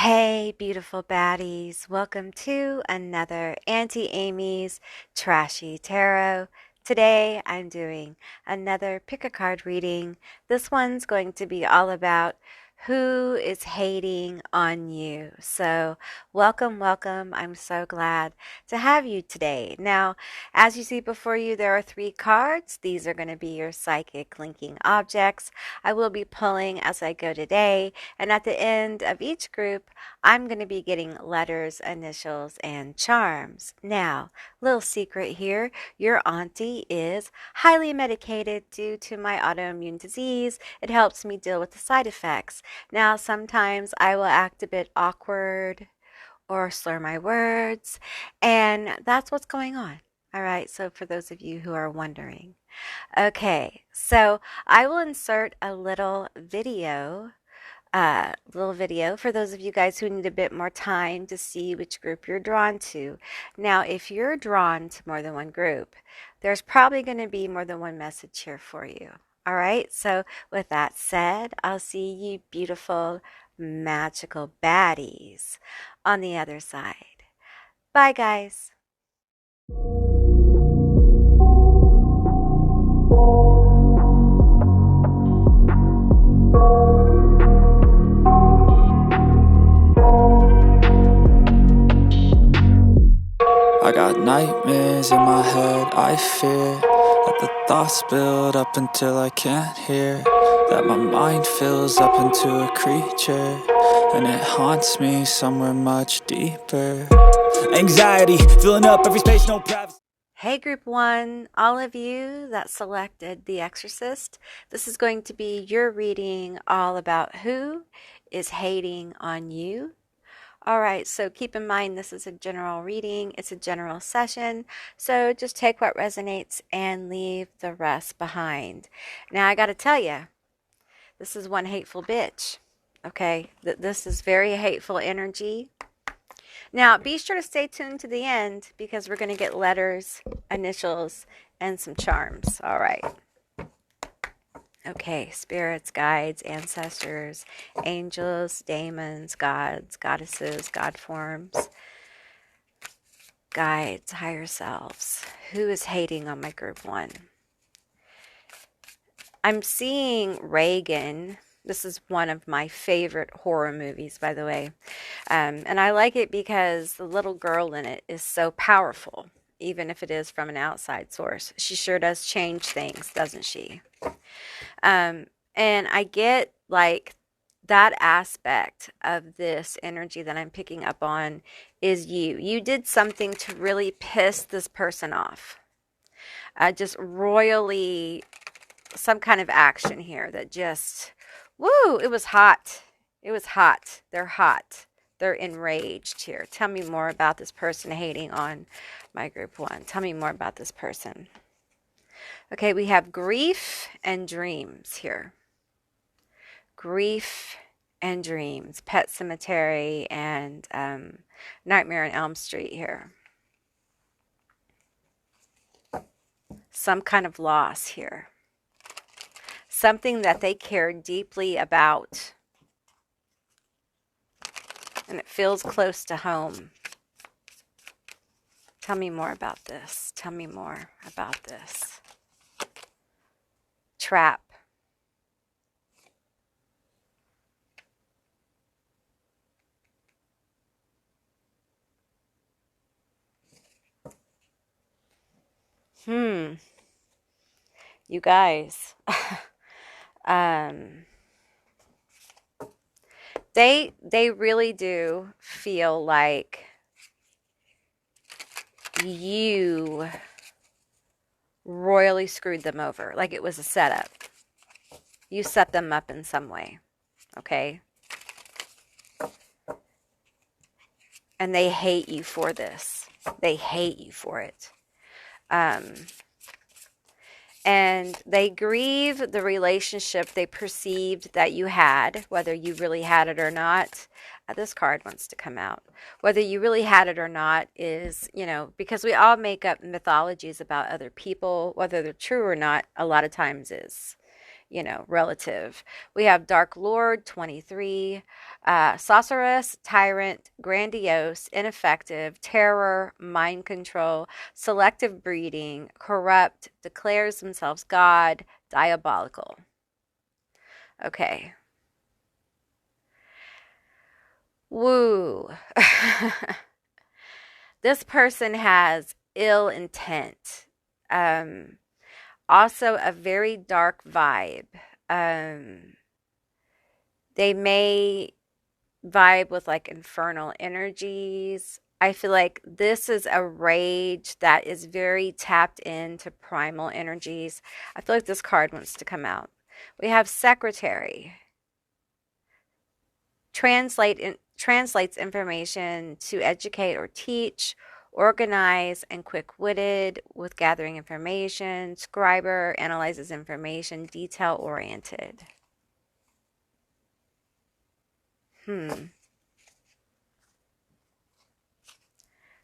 Hey, beautiful baddies. Welcome to another Auntie Amy's Trashy Tarot. Today I'm doing another pick a card reading. This one's going to be all about who is hating on you. So, welcome, welcome. I'm so glad to have you today. Now, as you see before you, there are three cards. These are going to be your psychic linking objects. I will be pulling as I go today, and at the end of each group, I'm going to be getting letters, initials, and charms. Now, little secret here, your auntie is highly medicated due to my autoimmune disease. It helps me deal with the side effects. Now, sometimes I will act a bit awkward or slur my words, and that's what's going on. All right, so for those of you who are wondering. Okay, so I will insert a little video for those of you guys who need a bit more time to see which group you're drawn to. Now, if you're drawn to more than one group, there's probably going to be more than one message here for you. All right, so with that said, I'll see you beautiful, magical baddies on the other side. Bye, guys. I got nightmares in my head, I fear that the thoughts build up until I can't hear, that my mind fills up into a creature, and it haunts me somewhere much deeper. Anxiety, filling up every space, no privacy. Hey, Group 1, all of you that selected The Exorcist, this is going to be your reading all about who is hating on you. All right, so keep in mind this is a general reading, it's a general session, so just take what resonates and leave the rest behind. Now, I got to tell you, this is one hateful bitch, okay? This is very hateful energy. Now, be sure to stay tuned to the end because we're going to get letters, initials, and some charms. All right. Okay, spirits, guides, ancestors, angels, demons, gods, goddesses, god forms, guides, higher selves. Who is hating on my group 1? I'm seeing Reagan. This is one of my favorite horror movies, by the way. And I like it because the little girl in it is so powerful, even if it is from an outside source. She sure does change things, doesn't she? And I get like that aspect of this energy that I'm picking up on is you. You did something to really piss this person off. Just royally, some kind of action here that just, woo, it was hot. It was hot. They're hot. They're enraged here. Tell me more about this person hating on my group 1. Tell me more about this person. Okay, we have grief and dreams here. Grief and dreams. Pet Cemetery and Nightmare on Elm Street here. Some kind of loss here. Something that they care deeply about. And it feels close to home. Tell me more about this. Tell me more about this. Trap. You guys. They really do feel like you royally screwed them over, like it was a setup. You set them up in some way, okay? And they hate you for this. They hate you for it. And they grieve the relationship they perceived that you had, whether you really had it or not. This card wants to come out. Whether you really had it or not is, because we all make up mythologies about other people, whether they're true or not, a lot of times is. relative. We have Dark Lord, 23, Sorceress, Tyrant, Grandiose, Ineffective, Terror, Mind Control, Selective Breeding, Corrupt, Declares themselves God, Diabolical. Okay. Woo. This person has ill intent. Also a very dark vibe. They may vibe with like infernal energies. I feel like this is a rage that is very tapped into primal energies. I feel like this card wants to come out. We have Secretary. Translates information to educate or teach, organize and quick-witted with gathering information. Scriber analyzes information, detail-oriented.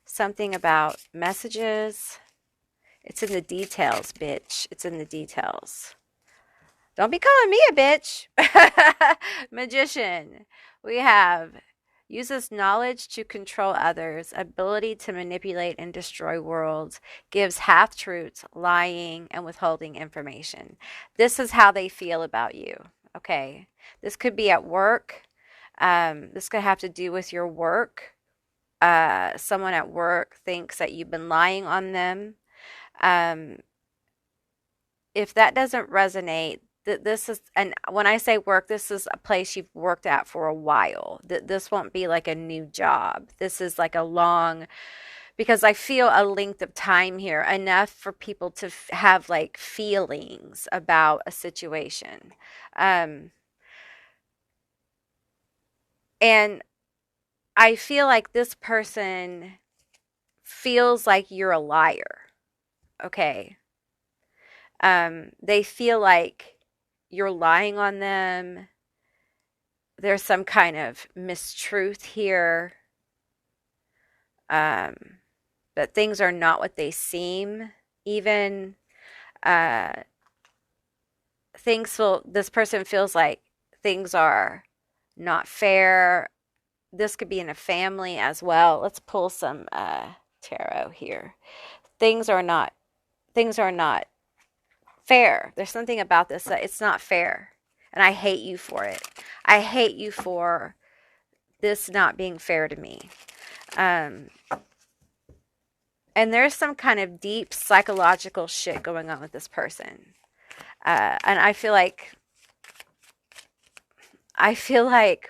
Something about messages. It's in the details, bitch. It's in the details. Don't be calling me a bitch. Magician. We have uses knowledge to control others, ability to manipulate and destroy worlds, gives half-truths, lying, and withholding information. This is how they feel about you, okay? This could be at work. This could have to do with your work. Someone at work thinks that you've been lying on them. If that doesn't resonate, this is, and when I say work, this is a place you've worked at for a while. This won't be like a new job. This is like a long, because I feel a length of time here, enough for people to have like feelings about a situation. And I feel like this person feels like you're a liar. Okay. They feel like you're lying on them. There's some kind of mistruth here. That things are not what they seem. Even this person feels like things are not fair. This could be in a family as well. Let's pull some tarot here. Things are not fair. There's something about this that it's not fair. And I hate you for it. I hate you for this not being fair to me. And there's some kind of deep psychological shit going on with this person. And I feel like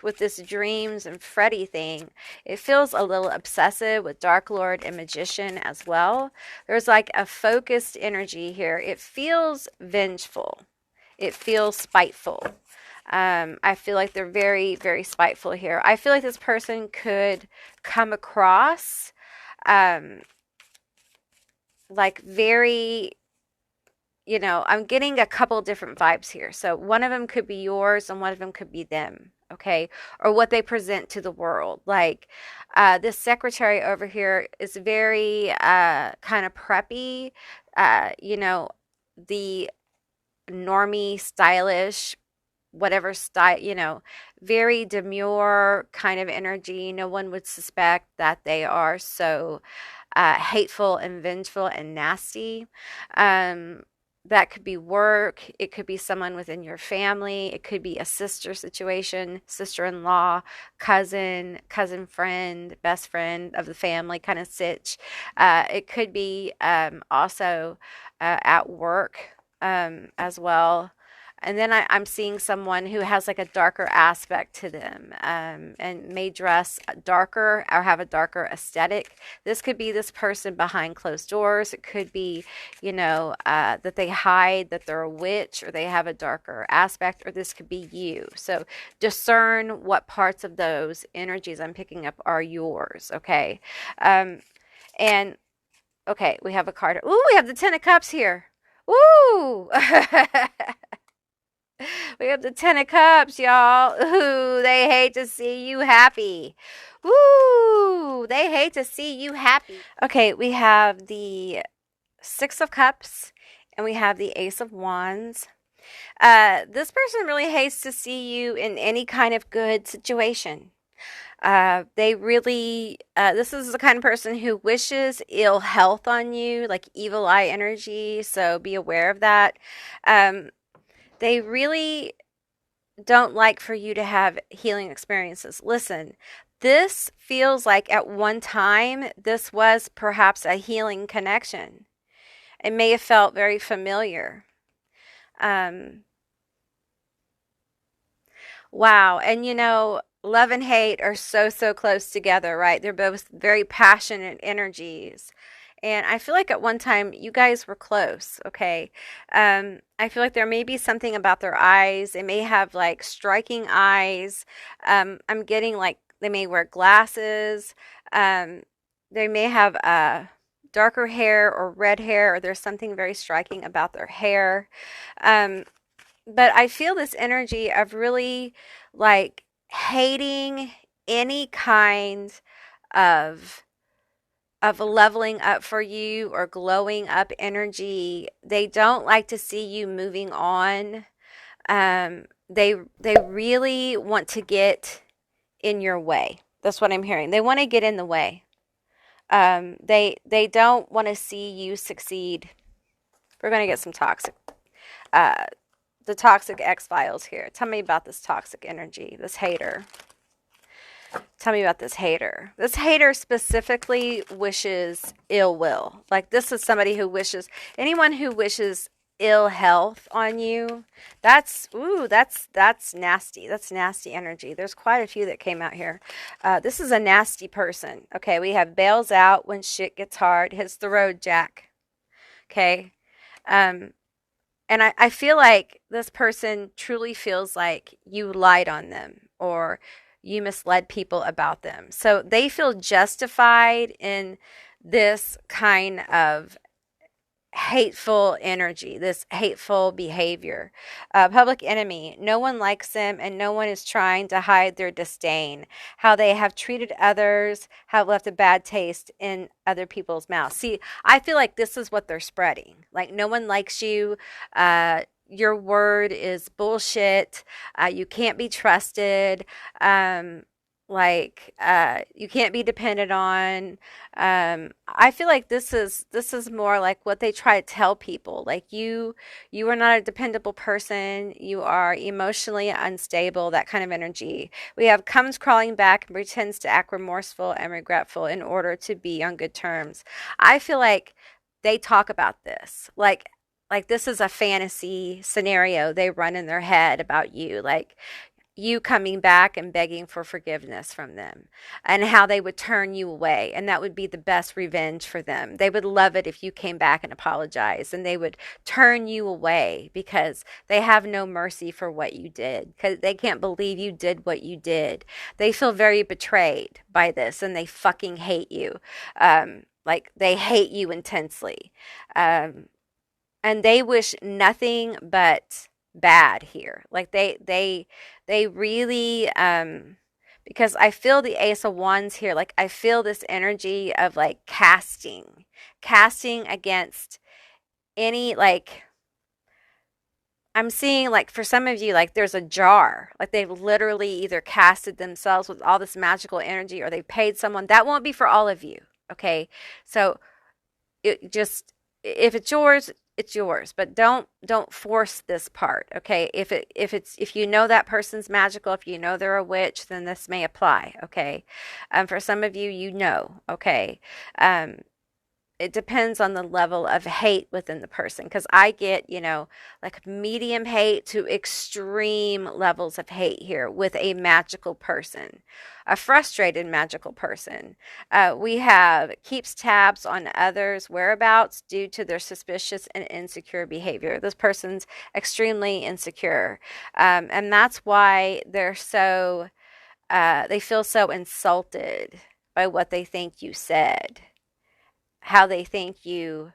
with this dreams and Freddy thing, it feels a little obsessive with Dark Lord and Magician as well. There's like a focused energy here. It feels vengeful. It feels spiteful. I feel like they're very, very spiteful here. I feel like this person could come across like very, I'm getting a couple different vibes here. So one of them could be yours and one of them could be them, okay? Or what they present to the world. Like this secretary over here is very kind of preppy, the normie, stylish, whatever style, very demure kind of energy. No one would suspect that they are so hateful and vengeful and nasty. That could be work. It could be someone within your family. It could be a sister situation, sister-in-law, cousin friend, best friend of the family kind of sitch. It could be also at work as well. And then I'm seeing someone who has like a darker aspect to them and may dress darker or have a darker aesthetic. This could be this person behind closed doors. It could be, that they hide that they're a witch or they have a darker aspect, or this could be you. So discern what parts of those energies I'm picking up are yours, okay? And, okay, we have a card. Ooh, we have the Ten of Cups here. Ooh! We have the Ten of Cups, y'all. Ooh, they hate to see you happy. Ooh, they hate to see you happy. Okay, we have the Six of Cups and we have the Ace of Wands. This person really hates to see you in any kind of good situation. They really, this is the kind of person who wishes ill health on you, like evil eye energy. So be aware of that. Um, they really don't like for you to have healing experiences. Listen, this feels like at one time, this was perhaps a healing connection. It may have felt very familiar. Um, Wow. And love and hate are so, so close together, right? They're both very passionate energies. And I feel like at one time you guys were close, okay? I feel like there may be something about their eyes. They may have like striking eyes. I'm getting like they may wear glasses. Um, they may have darker hair or red hair, or there's something very striking about their hair. Um, but I feel this energy of really like hating any kind of leveling up for you or glowing up energy. They don't like to see you moving on. They really want to get in your way. That's what I'm hearing. They want to get in the way. They don't want to see you succeed. We're gonna get some toxic uh the toxic X Files here. Tell me about this toxic energy, this hater. Tell me about this hater. This hater specifically wishes ill will. Like this is somebody who wishes anyone who wishes ill health on you. That's nasty. That's nasty energy. There's quite a few that came out here. This is a nasty person. Okay, we have bails out when shit gets hard. Hits the road, Jack. Okay. Um, And I feel like this person truly feels like you lied on them or you misled people about them. So they feel justified in this kind of hateful energy, this hateful behavior. Public enemy. No one likes them and no one is trying to hide their disdain. How they have treated others, have left a bad taste in other people's mouths. See, I feel like this is what they're spreading. Like, no one likes you. Your word is bullshit. You can't be trusted. Um, you can't be depended on. I feel like this is more like what they try to tell people. Like you are not a dependable person. You are emotionally unstable. That kind of energy. We have comes crawling back and pretends to act remorseful and regretful in order to be on good terms. I feel like they talk about this like this is a fantasy scenario they run in their head about you. Like you coming back and begging for forgiveness from them and how they would turn you away. And that would be the best revenge for them. They would love it if you came back and apologized and they would turn you away because they have no mercy for what you did because they can't believe you did what you did. They feel very betrayed by this and they fucking hate you. Like they hate you intensely. Um, and they wish nothing but bad here. Like they really because I feel the Ace of Wands here. Like I feel this energy of like casting against any like I'm seeing like for some of you like there's a jar. Like they've literally either casted themselves with all this magical energy or they paid someone. That won't be for all of you. Okay? So it just if it's yours, it's yours, but don't force this part. Okay, if you know that person's magical, if you know they're a witch, then this may apply. Okay, for some of you, okay. It depends on the level of hate within the person because I get like medium hate to extreme levels of hate here with a magical person, a frustrated magical person. We have keeps tabs on others whereabouts due to their suspicious and insecure behavior. This person's extremely insecure, and that's why they feel so insulted by what they think you said, how they think you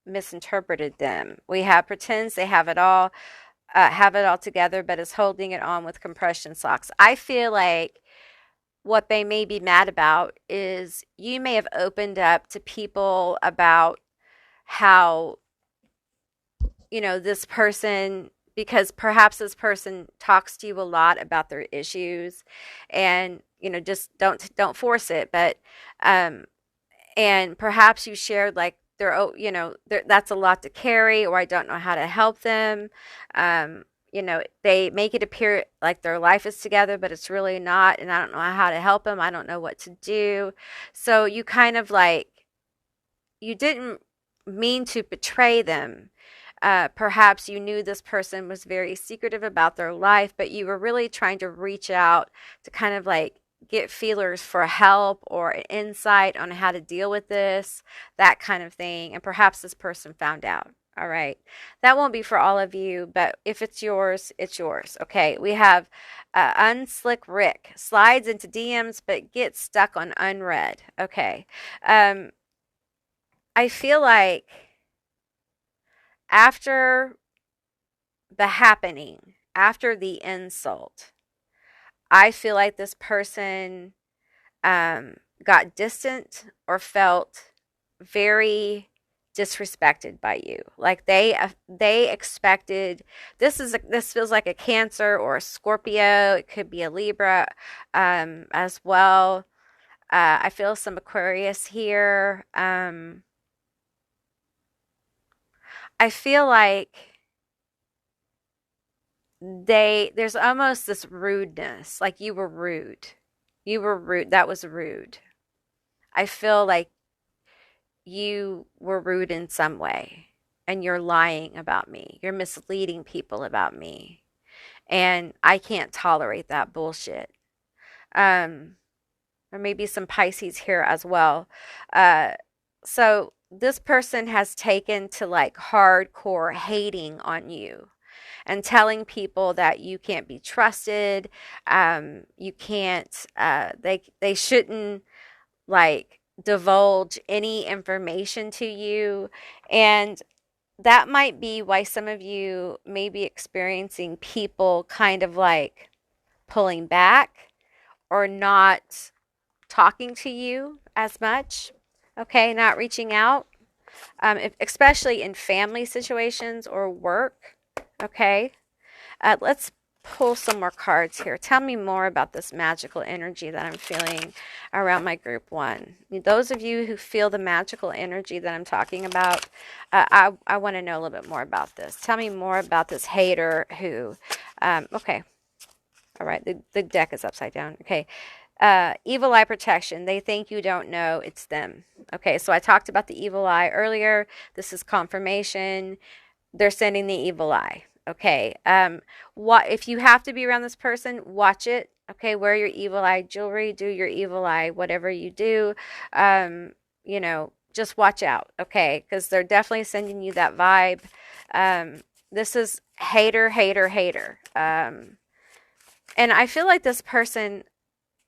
misinterpreted them. We have pretends they have it all together, but is holding it on with compression socks. I feel like what they may be mad about is you may have opened up to people about how this person because perhaps this person talks to you a lot about their issues, and just don't force it, but and perhaps you shared like their, oh, that's a lot to carry, or I don't know how to help them. They make it appear like their life is together, but it's really not, and I don't know how to help them. I don't know what to do. So you kind of like, you didn't mean to betray them. Perhaps you knew this person was very secretive about their life, but you were really trying to reach out to kind of like get feelers for help or insight on how to deal with this, that kind of thing. And perhaps this person found out. All right. That won't be for all of you, but if it's yours, it's yours. Okay. We have Unslick Rick slides into DMs, but gets stuck on unread. Okay. I feel like after the happening, after the insult, I feel like this person got distant or felt very disrespected by you. Like they expected, this feels like a Cancer or a Scorpio. It could be a Libra as well. I feel some Aquarius here. I feel like there's almost this rudeness, like you were rude. You were rude. That was rude. I feel like you were rude in some way, and you're lying about me. You're misleading people about me. And I can't tolerate that bullshit. Or maybe some Pisces here as well. So this person has taken to like hardcore hating on you and telling people that you can't be trusted. You can't, they shouldn't like divulge any information to you. And that might be why some of you may be experiencing people kind of like pulling back or not talking to you as much. Okay, not reaching out, especially in family situations or work. Okay, let's pull some more cards here. Tell me more about this magical energy that I'm feeling around my group one. Those of you who feel the magical energy that I'm talking about, I want to know a little bit more about this. Tell me more about this hater who, okay, all right, the deck is upside down. Okay. Evil eye protection. They think you don't know, it's them. Okay, so I talked about the evil eye earlier. This is confirmation. They're sending the evil eye. Okay. What if you have to be around this person, watch it. Okay, wear your evil eye jewelry, do your evil eye, whatever you do. Just watch out, okay? Because they're definitely sending you that vibe. This is hater, hater, hater. And I feel like this person,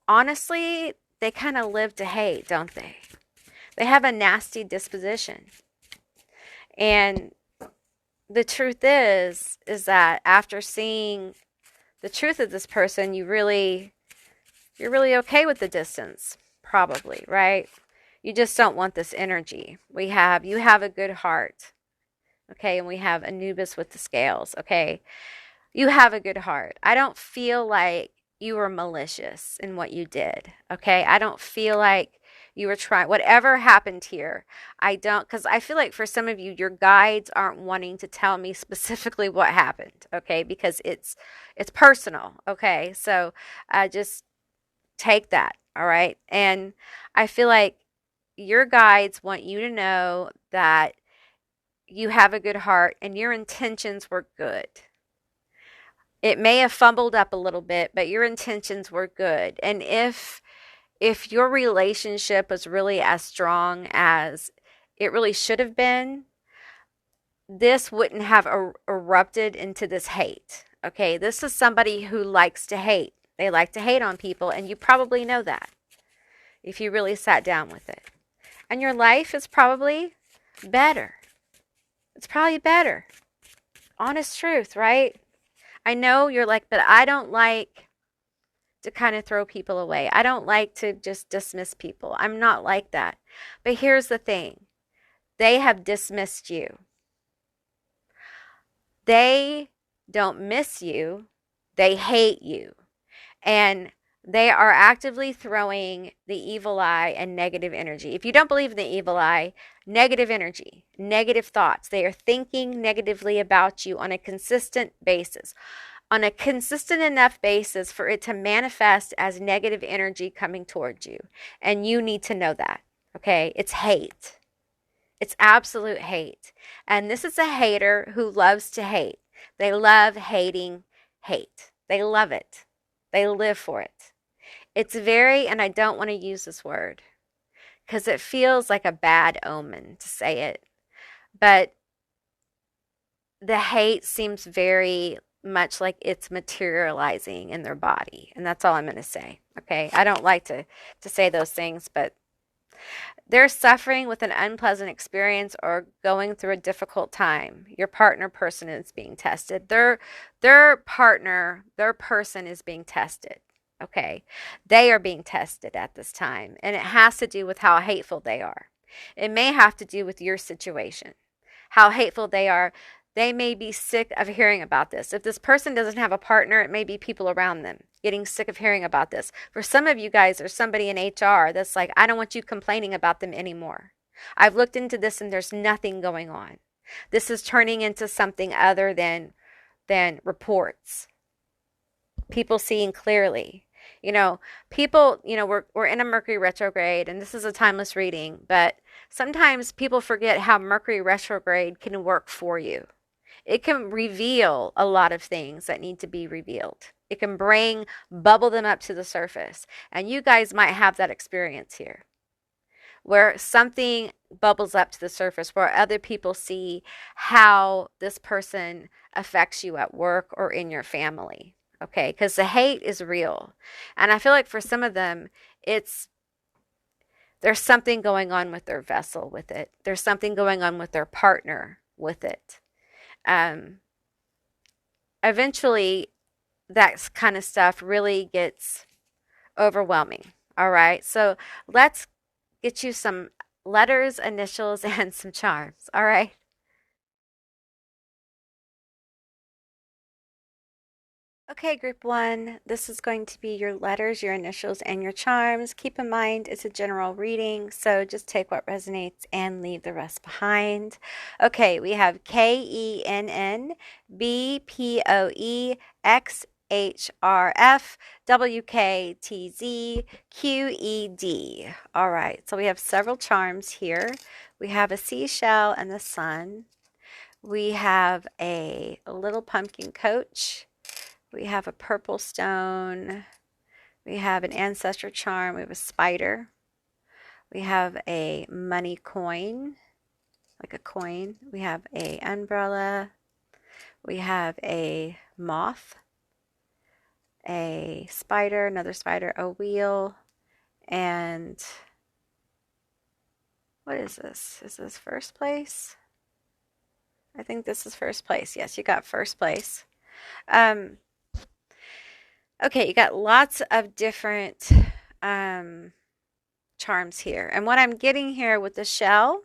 honestly, they kind of live to hate, don't they? They have a nasty disposition. And the truth is that after seeing the truth of this person, you're really okay with the distance, probably, right? You just don't want this energy. You have a good heart, okay? And we have Anubis with the scales, okay? You have a good heart. I don't feel like you were malicious in what you did, okay? I don't feel like you were trying, whatever happened here, I don't, because I feel like for some of you, your guides aren't wanting to tell me specifically what happened, okay? Because it's personal, okay? So just take that, all right? And I feel like your guides want you to know that you have a good heart and your intentions were good. It may have fumbled up a little bit, but your intentions were good. And if your relationship was really as strong as it really should have been, this wouldn't have erupted into this hate. Okay, this is somebody who likes to hate. They like to hate on people, and you probably know that if you really sat down with it. And your life is probably better. It's probably better. Honest truth, right? I know you're like, but I don't like to kind of throw people away. I don't like to just dismiss people. I'm not like that. But here's the thing. They have dismissed you. They don't miss you, they hate you. And they are actively throwing the evil eye and negative energy. If you don't believe in the evil eye, negative energy, negative thoughts, they are thinking negatively about you on a consistent basis, on a consistent enough basis for it to manifest as negative energy coming towards you. And you need to know that, okay? It's hate. It's absolute hate. And this is a hater who loves to hate. They love hating hate. They love it. They live for it. It's very, and I don't want to use this word because it feels like a bad omen to say it, but the hate seems very much like it's materializing in their body. And that's all I'm going to say. Okay. I don't like to say those things, but they're suffering with an unpleasant experience or going through a difficult time. Your partner person is being tested. Their partner, their person is being tested. Okay. They are being tested at this time. And it has to do with how hateful they are. It may have to do with your situation, how hateful they are. They may be sick of hearing about this. If this person doesn't have a partner, it may be people around them getting sick of hearing about this. For some of you guys, there's somebody in HR that's like, I don't want you complaining about them anymore. I've looked into this and there's nothing going on. This is turning into something other than reports. People seeing clearly. People, we're in a Mercury retrograde, and this is a timeless reading, but sometimes people forget how Mercury retrograde can work for you. It can reveal a lot of things that need to be revealed. It can bubble them up to the surface. And you guys might have that experience here, where something bubbles up to the surface, where other people see how this person affects you at work or in your family. Okay, because the hate is real. And I feel like for some of them, there's something going on with their vessel with it. There's something going on with their partner with it. Eventually, that kind of stuff really gets overwhelming. All right, so let's get you some letters, initials, and some charms. All right. Okay, group one, this is going to be your letters, your initials, and your charms. Keep in mind it's a general reading, so just take what resonates and leave the rest behind. Okay, we have KENNBPOEXHRFWKTZQED. All right, so we have several charms here. We have a seashell and the sun. We have a little pumpkin coach. We have a purple stone. We have an ancestor charm. We have a spider. We have a money coin, like a coin. We have a umbrella. We have a moth, a spider, another spider, a wheel, and what is this? Is this first place? I think this is first place. Yes, you got first place. Okay, you got lots of different charms here. And what I'm getting here with the shell,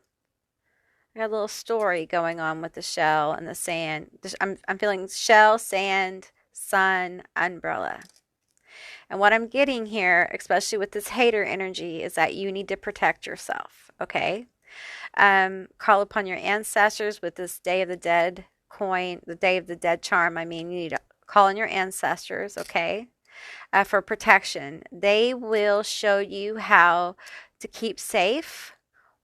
I got a little story going on with the shell and the sand. I'm feeling shell, sand, sun, umbrella. And what I'm getting here, especially with this hater energy, is that you need to protect yourself, okay? Call upon your ancestors with this Day of the Dead coin, the Day of the Dead charm. I mean, you need to call on your ancestors, okay, for protection. They will show you how to keep safe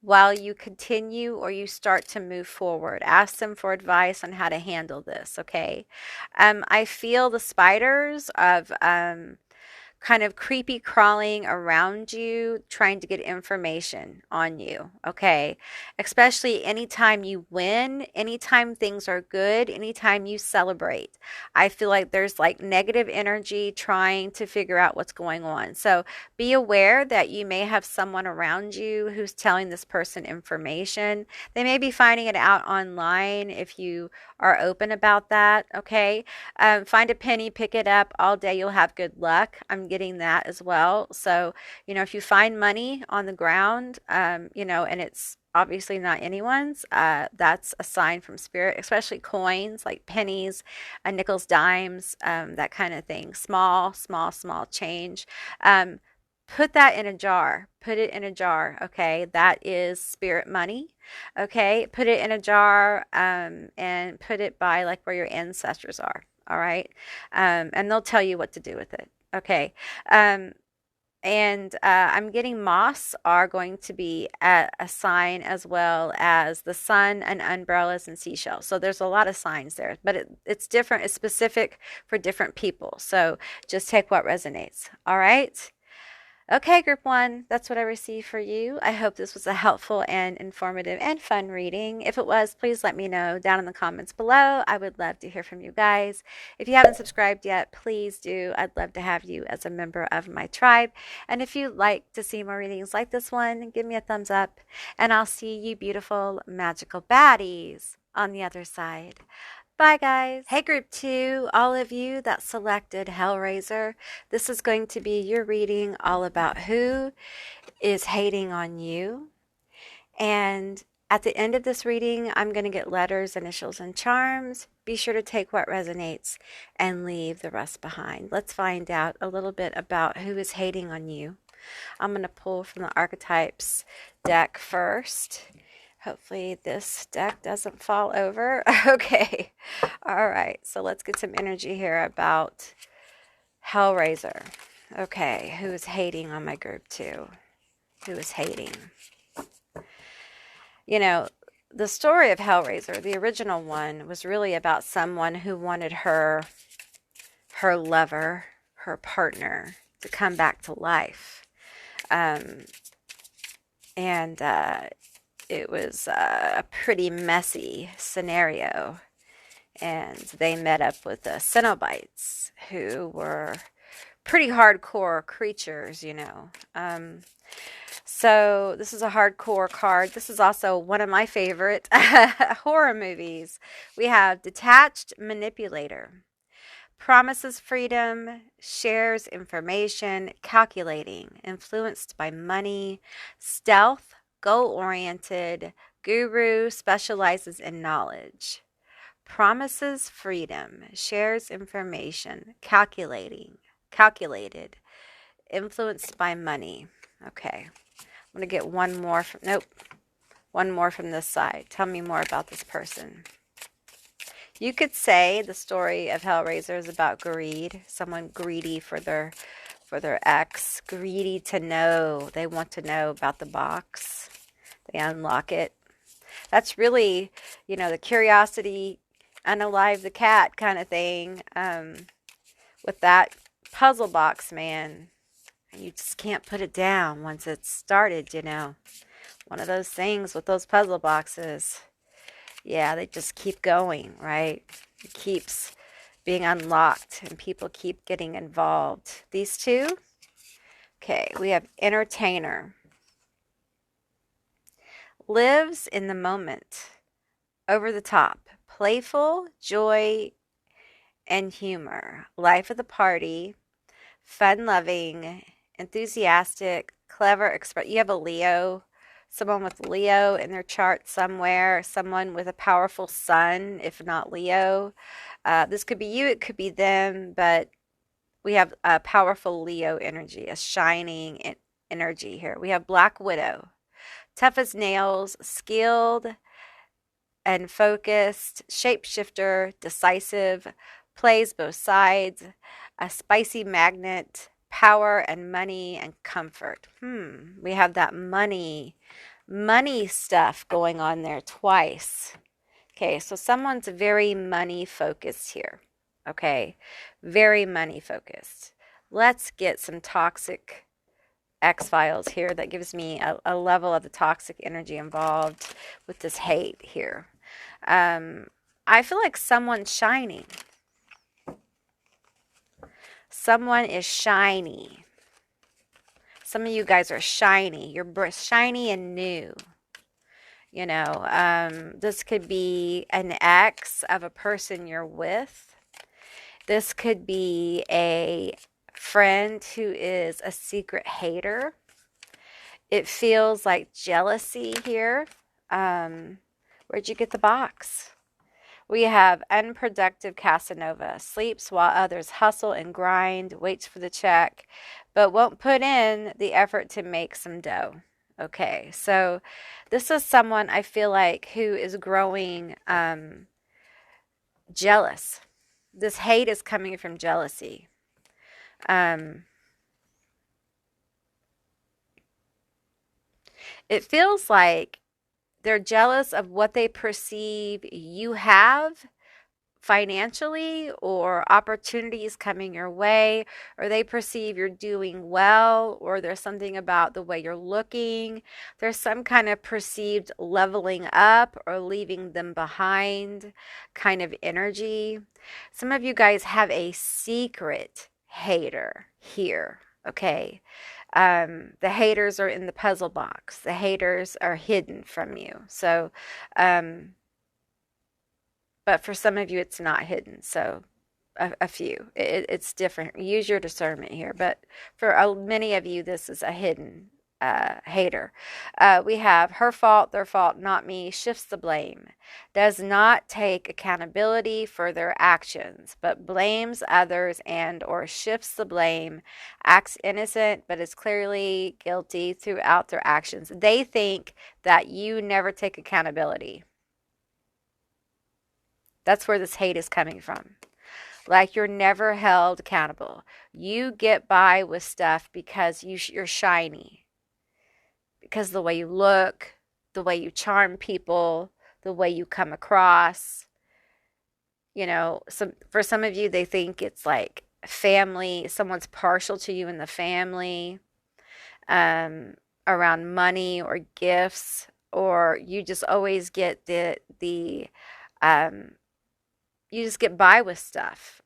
while you continue or you start to move forward. Ask them for advice on how to handle this, okay? I feel the spiders of kind of creepy crawling around you, trying to get information on you, okay? Especially anytime you win, anytime things are good, anytime you celebrate. I feel like there's like negative energy trying to figure out what's going on. So be aware that you may have someone around you who's telling this person information. They may be finding it out online if you are open about that, okay? Find a penny, pick it up all day. You'll have good luck. I'm getting that as well. So, if you find money on the ground, and it's obviously not anyone's. That's a sign from spirit, especially coins like pennies, nickels, dimes, that kind of thing. Small, small, small change. Um, put that in a jar. Put it in a jar. Okay. That is spirit money. Okay. Put it in a jar and put it by like where your ancestors are. All right. And they'll tell you what to do with it. Okay. Um, and I'm getting moss are going to be a sign, as well as the sun and umbrellas and seashells. So there's a lot of signs there, but it's different. It's specific for different people. So just take what resonates. All right. Okay, group one, that's what I received for you. I hope this was a helpful and informative and fun reading. If it was, please let me know down in the comments below. I would love to hear from you guys. If you haven't subscribed yet, please do. I'd love to have you as a member of my tribe. And if you'd like to see more readings like this one, give me a thumbs up. And I'll see you beautiful, magical baddies on the other side. Bye, guys. Hey, group two, all of you that selected Hellraiser, this is going to be your reading all about who is hating on you. And at the end of this reading, I'm going to get letters, initials, and charms. Be sure to take what resonates and leave the rest behind. Let's find out a little bit about who is hating on you. I'm going to pull from the Archetypes deck first. Hopefully this deck doesn't fall over. Okay. All right. So let's get some energy here about Hellraiser. Okay. Who is hating on my group two? Who is hating? You know, the story of Hellraiser, the original one, was really about someone who wanted her lover, her partner, to come back to life. It was a pretty messy scenario, and they met up with the Cenobites, who were pretty hardcore creatures, you know. So this is a hardcore card. This is also one of my favorite horror movies. We have Detached Manipulator. Promises freedom, shares information, calculating, influenced by money, stealth, goal-oriented, guru, specializes in knowledge. Promises freedom, shares information, calculated, influenced by money. Okay. I'm going to get one more from, nope, one more from this side. Tell me more about this person. You could say the story of Hellraiser is about greed. Someone greedy for their ex, greedy to know. They want to know about the box. They unlock it. That's really, you know, the curiosity, unalive the cat kind of thing. With that puzzle box, man, you just can't put it down once it's started, you know. One of those things with those puzzle boxes. Yeah, they just keep going, right? It keeps being unlocked and people keep getting involved. These two, okay, we have entertainer. Lives in the moment, over the top, playful, joy, and humor. Life of the party, fun-loving, enthusiastic, clever. You have a Leo. Someone with Leo in their chart somewhere, someone with a powerful sun, if not Leo. This could be you, it could be them, but we have a powerful Leo energy, a shining energy here. We have Black Widow, tough as nails, skilled and focused, shapeshifter, decisive, plays both sides, a spicy magnet, power and money and comfort. We have that money stuff going on there twice. Okay, so someone's very money focused here. Okay, very money focused. Let's get some toxic X-Files here that gives me a level of the toxic energy involved with this hate here. I feel like someone's shining. Someone is shiny. Some of you guys are shiny. You're shiny and new. You know, this could be an ex of a person you're with. This could be a friend who is a secret hater. It feels like jealousy here. Where'd you get the box? We have unproductive Casanova, sleeps while others hustle and grind, waits for the check, but won't put in the effort to make some dough. Okay, so this is someone I feel like who is growing jealous. This hate is coming from jealousy. It feels like they're jealous of what they perceive you have financially, or opportunities coming your way, or they perceive you're doing well, or there's something about the way you're looking. There's some kind of perceived leveling up or leaving them behind kind of energy. Some of you guys have a secret hater here, okay? The haters are in the puzzle box. The haters are hidden from you. So, but for some of you, it's not hidden. So a few, it's different. Use your discernment here. But for many of you, this is a hidden hater. We have her fault, their fault, not me, shifts the blame, does not take accountability for their actions, but blames others and or shifts the blame, acts innocent, but is clearly guilty throughout their actions. They think that you never take accountability. That's where this hate is coming from. Like you're never held accountable. You get by with stuff because you're shiny. Because the way you look, the way you charm people, the way you come across. You know, for some of you, they think it's like family. Someone's partial to you in the family, around money or gifts, or you just always get you just get by with stuff.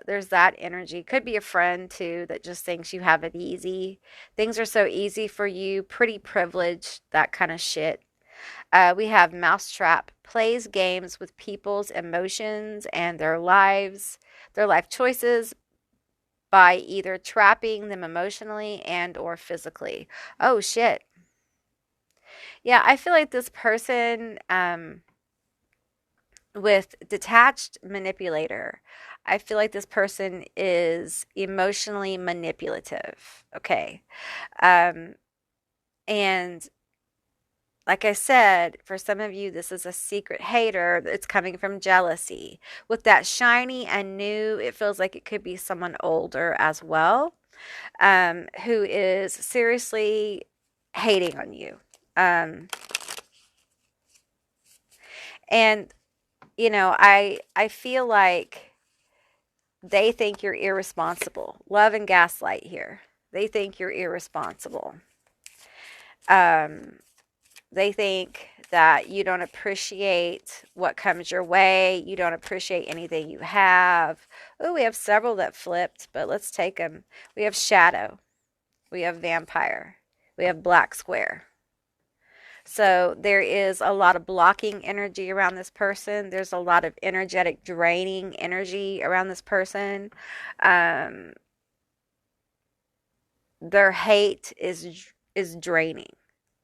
There's that energy. Could be a friend too that just thinks you have it easy. Things are so easy for you, pretty privileged, that kind of shit. We have Mousetrap, plays games with people's emotions and their life choices by either trapping them emotionally and or physically. Oh shit. Yeah, I feel like this person, with detached manipulator, I feel like this person is emotionally manipulative. Okay. And like I said, for some of you, this is a secret hater. It's coming from jealousy. With that shiny and new, it feels like it could be someone older as well, who is seriously hating on you. And you know, I feel like they think you're irresponsible. Love and gaslight here. They think you're irresponsible. They think that you don't appreciate what comes your way. You don't appreciate anything you have. Oh, we have several that flipped, but let's take them. We have shadow. We have vampire. We have black square. So there is a lot of blocking energy around this person. There's a lot of energetic draining energy around this person. Their hate is draining.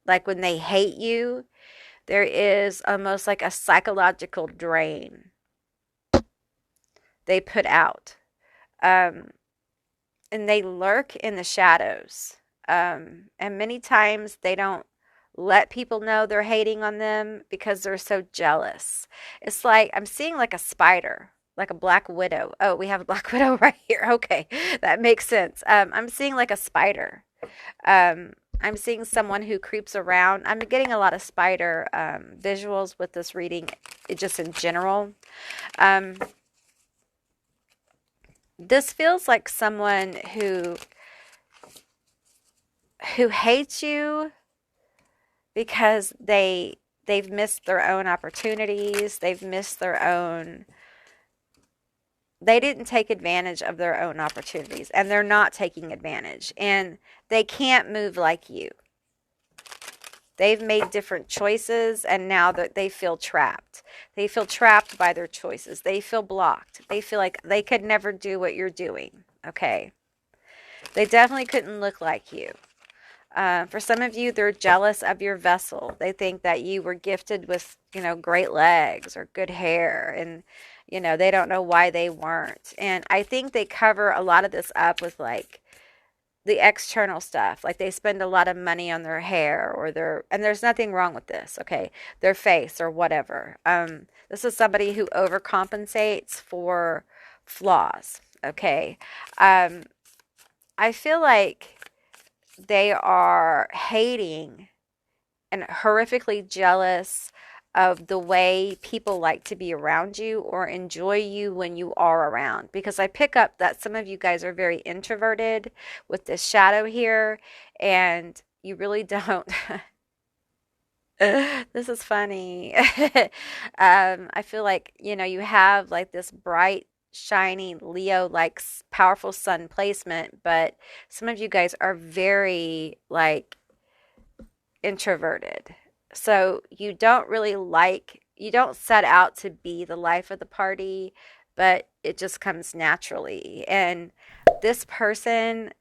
Like when they hate you, there is almost like a psychological drain they put out. And they lurk in the shadows. And many times they don't let people know they're hating on them because they're so jealous. It's like I'm seeing like a spider, like a black widow. Oh, we have a black widow right here. Okay, that makes sense. I'm seeing like a spider. I'm seeing someone who creeps around. I'm getting a lot of spider visuals with this reading, just in general. This feels like someone who hates you because they've missed their own opportunities. They didn't take advantage of their own opportunities, and they're not taking advantage, and they can't move like you. They've made different choices, and now that they feel trapped. They feel trapped by their choices. They feel blocked. They feel like they could never do what you're doing. Okay. They definitely couldn't look like you. For some of you, they're jealous of your vessel. They think that you were gifted with, great legs or good hair, and, they don't know why they weren't. And I think they cover a lot of this up with like the external stuff. Like they spend a lot of money on their hair or and there's nothing wrong with this, okay? Their face or whatever. This is somebody who overcompensates for flaws, okay? Um, I feel like they are hating and horrifically jealous of the way people like to be around you or enjoy you when you are around. Because I pick up that some of you guys are very introverted with this shadow here, and you really don't. This is funny. I feel like, you have like this bright, shiny Leo like powerful sun placement, but some of you guys are very like introverted. So you don't set out to be the life of the party, but it just comes naturally. And this person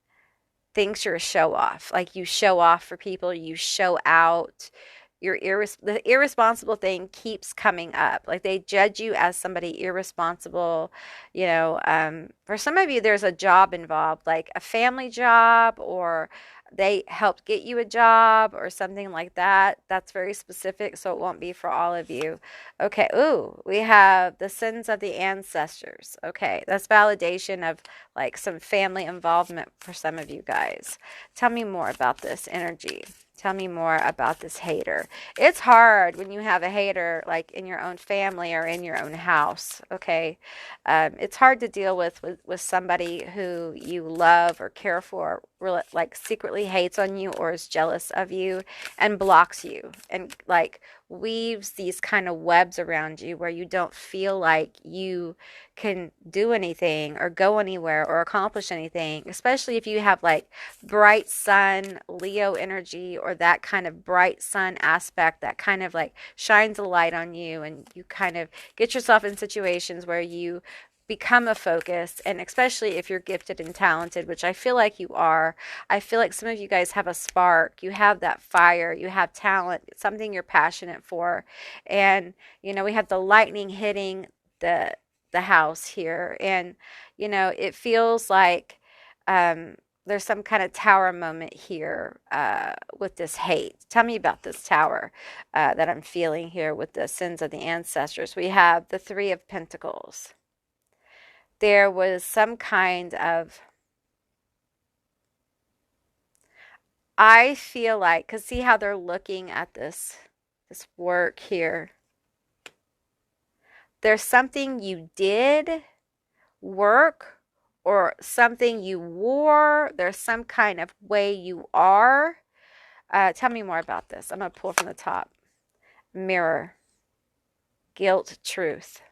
thinks you're a show off. Like you show off for people, you show out. The irresponsible thing keeps coming up. Like they judge you as somebody irresponsible. For some of you, there's a job involved, like a family job, or they helped get you a job or something like that. That's very specific, so it won't be for all of you. Okay, ooh, we have the sins of the ancestors. Okay, that's validation of like some family involvement for some of you guys. Tell me more about this energy. Tell me more about this hater. It's hard when you have a hater like in your own family or in your own house, okay? It's hard to deal with somebody who you love or care for, really, like secretly hates on you or is jealous of you and blocks you and like weaves these kind of webs around you where you don't feel like you can do anything or go anywhere or accomplish anything, especially if you have like bright sun, Leo energy, or that kind of bright sun aspect that kind of like shines a light on you, and you kind of get yourself in situations where you become a focus. And especially if you're gifted and talented, which I feel like you are, I feel like some of you guys have a spark, you have that fire, you have talent, it's something you're passionate for. And we have the lightning hitting the house here, and it feels like there's some kind of tower moment here with this hate. Tell me about this tower that I'm feeling here with the sins of the ancestors. We have the Three of Pentacles. There was some kind of, I feel like, because see how they're looking at this work here. There's something you did work or something you wore. There's some kind of way you are. Tell me more about this. I'm going to pull from the top. Mirror. Guilt. Truth.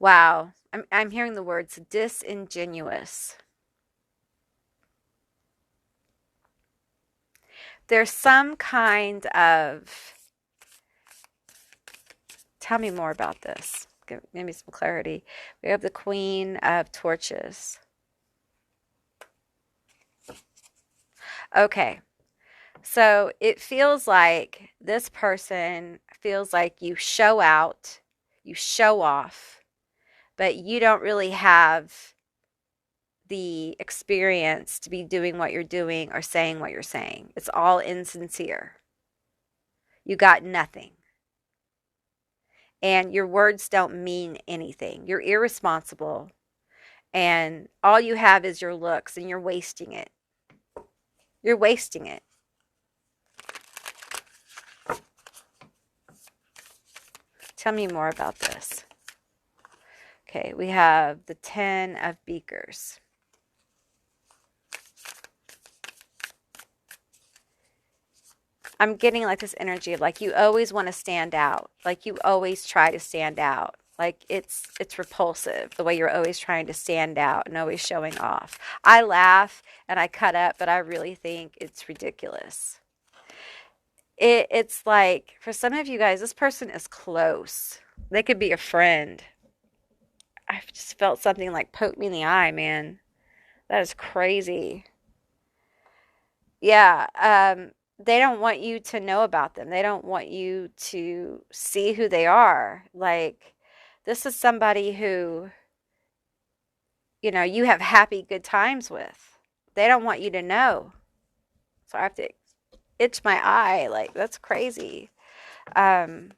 Wow. I'm hearing the words disingenuous. There's some kind of, tell me more about this. Give me some clarity. We have the Queen of Torches. Okay. So it feels like this person feels like you show out, you show off, but you don't really have the experience to be doing what you're doing or saying what you're saying. It's all insincere. You got nothing. And your words don't mean anything. You're irresponsible. And all you have is your looks, and you're wasting it. You're wasting it. Tell me more about this. Okay, we have the Ten of Beakers. I'm getting like this energy of like you always want to stand out. Like you always try to stand out. Like it's repulsive the way you're always trying to stand out and always showing off. I laugh and I cut up, but I really think it's ridiculous. It's like, for some of you guys, this person is close. They could be a friend. I just felt something like poke me in the eye, man. That is crazy. Yeah, they don't want you to know about them. They don't want you to see who they are. Like, this is somebody who, you have happy, good times with. They don't want you to know. So I have to itch my eye. Like, that's crazy. Um,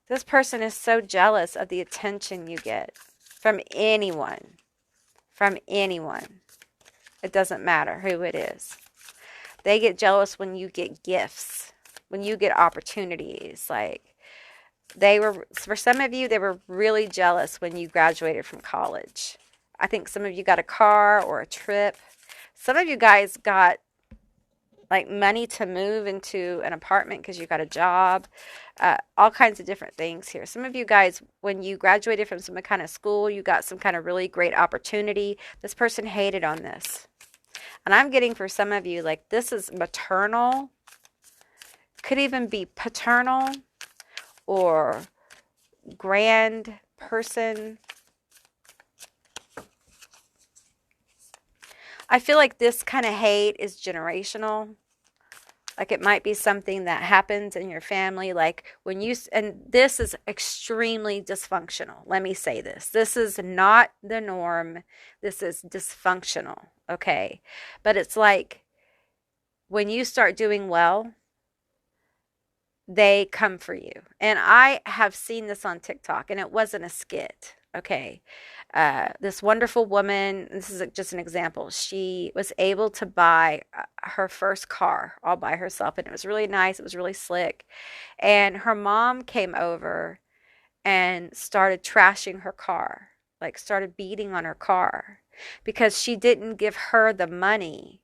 this person is so jealous of the attention you get from anyone. From anyone. It doesn't matter who it is. They get jealous when you get gifts, when you get opportunities. Like, for some of you, they were really jealous when you graduated from college. I think some of you got a car or a trip. Some of you guys got like money to move into an apartment because you got a job, all kinds of different things here. Some of you guys, when you graduated from some kind of school, you got some kind of really great opportunity. This person hated on this. And I'm getting for some of you, like, this is maternal, could even be paternal or grand person. I feel like this kind of hate is generational. Like, it might be something that happens in your family. Like, and this is extremely dysfunctional. Let me say this. This is not the norm. This is dysfunctional. Okay. But it's like when you start doing well, they come for you. And I have seen this on TikTok, and it wasn't a skit. Okay. This wonderful woman, this is just an example. She was able to buy her first car all by herself, and it was really nice. It was really slick. And her mom came over and started trashing her car, like started beating on her car because she didn't give her the money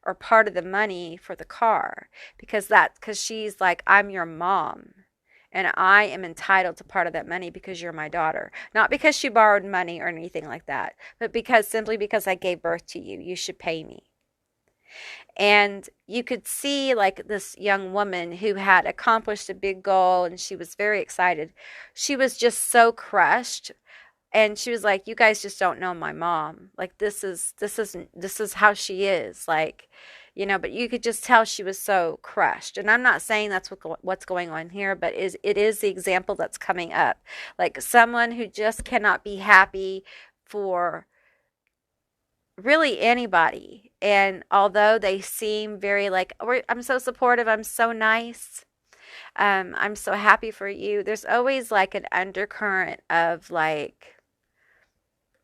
or part of the money for the car because she's like, I'm your mom and I am entitled to part of that money because you're my daughter. Not because she borrowed money or anything like that, but simply because I gave birth to you, you should pay me. And you could see like this young woman who had accomplished a big goal and she was very excited. She was just so crushed. And she was like, you guys just don't know my mom. Like, this is how she is. Like, but you could just tell she was so crushed. And I'm not saying that's what's going on here, but it is the example that's coming up. Like, someone who just cannot be happy for really anybody. And although they seem very like, I'm so supportive, I'm so nice, I'm so happy for you, there's always like an undercurrent of like,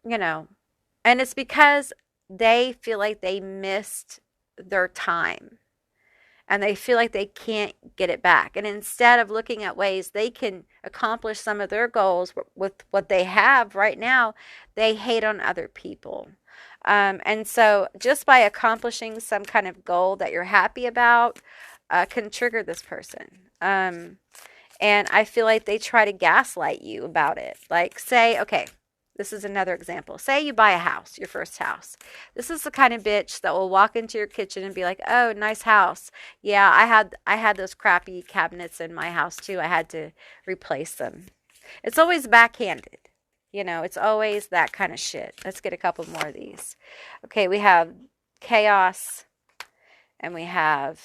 and it's because they feel like they missed their time and they feel like they can't get it back. And instead of looking at ways they can accomplish some of their goals with what they have right now, they hate on other people. And so just by accomplishing some kind of goal that you're happy about can trigger this person. And I feel like they try to gaslight you about it. Like, say, okay, this is another example. Say you buy a house, your first house. This is the kind of bitch that will walk into your kitchen and be like, "Oh, nice house. Yeah, I had those crappy cabinets in my house too. I had to replace them." It's always backhanded. It's always that kind of shit. Let's get a couple more of these. Okay, we have chaos, and we have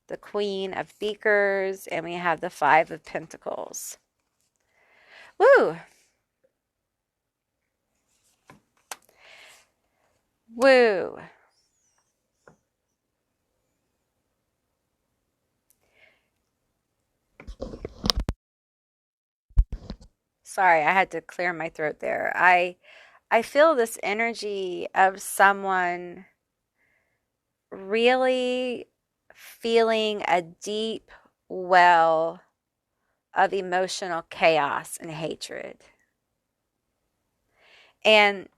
the Queen of Beakers, and we have the Five of Pentacles. Woo! Woo! Sorry, I had to clear my throat there. I feel this energy of someone really feeling a deep well of emotional chaos and hatred. And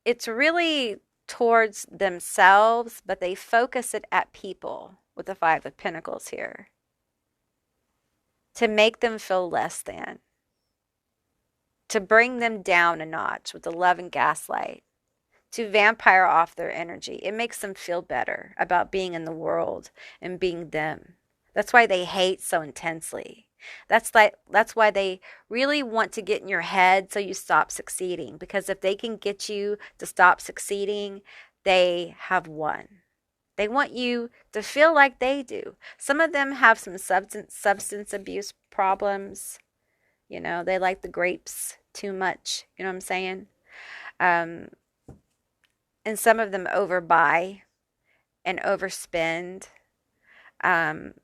it's really towards themselves, but they focus it at people with the Five of Pentacles here to make them feel less than, to bring them down a notch with the love and gaslight, to vampire off their energy. It makes them feel better about being in the world and being them. That's why they hate so intensely. That's why they really want to get in your head so you stop succeeding. Because if they can get you to stop succeeding, they have won. They want you to feel like they do. Some of them have some substance abuse problems. You know, they like the grapes too much. You know what I'm saying? Um, and some of them overbuy and overspend. Um,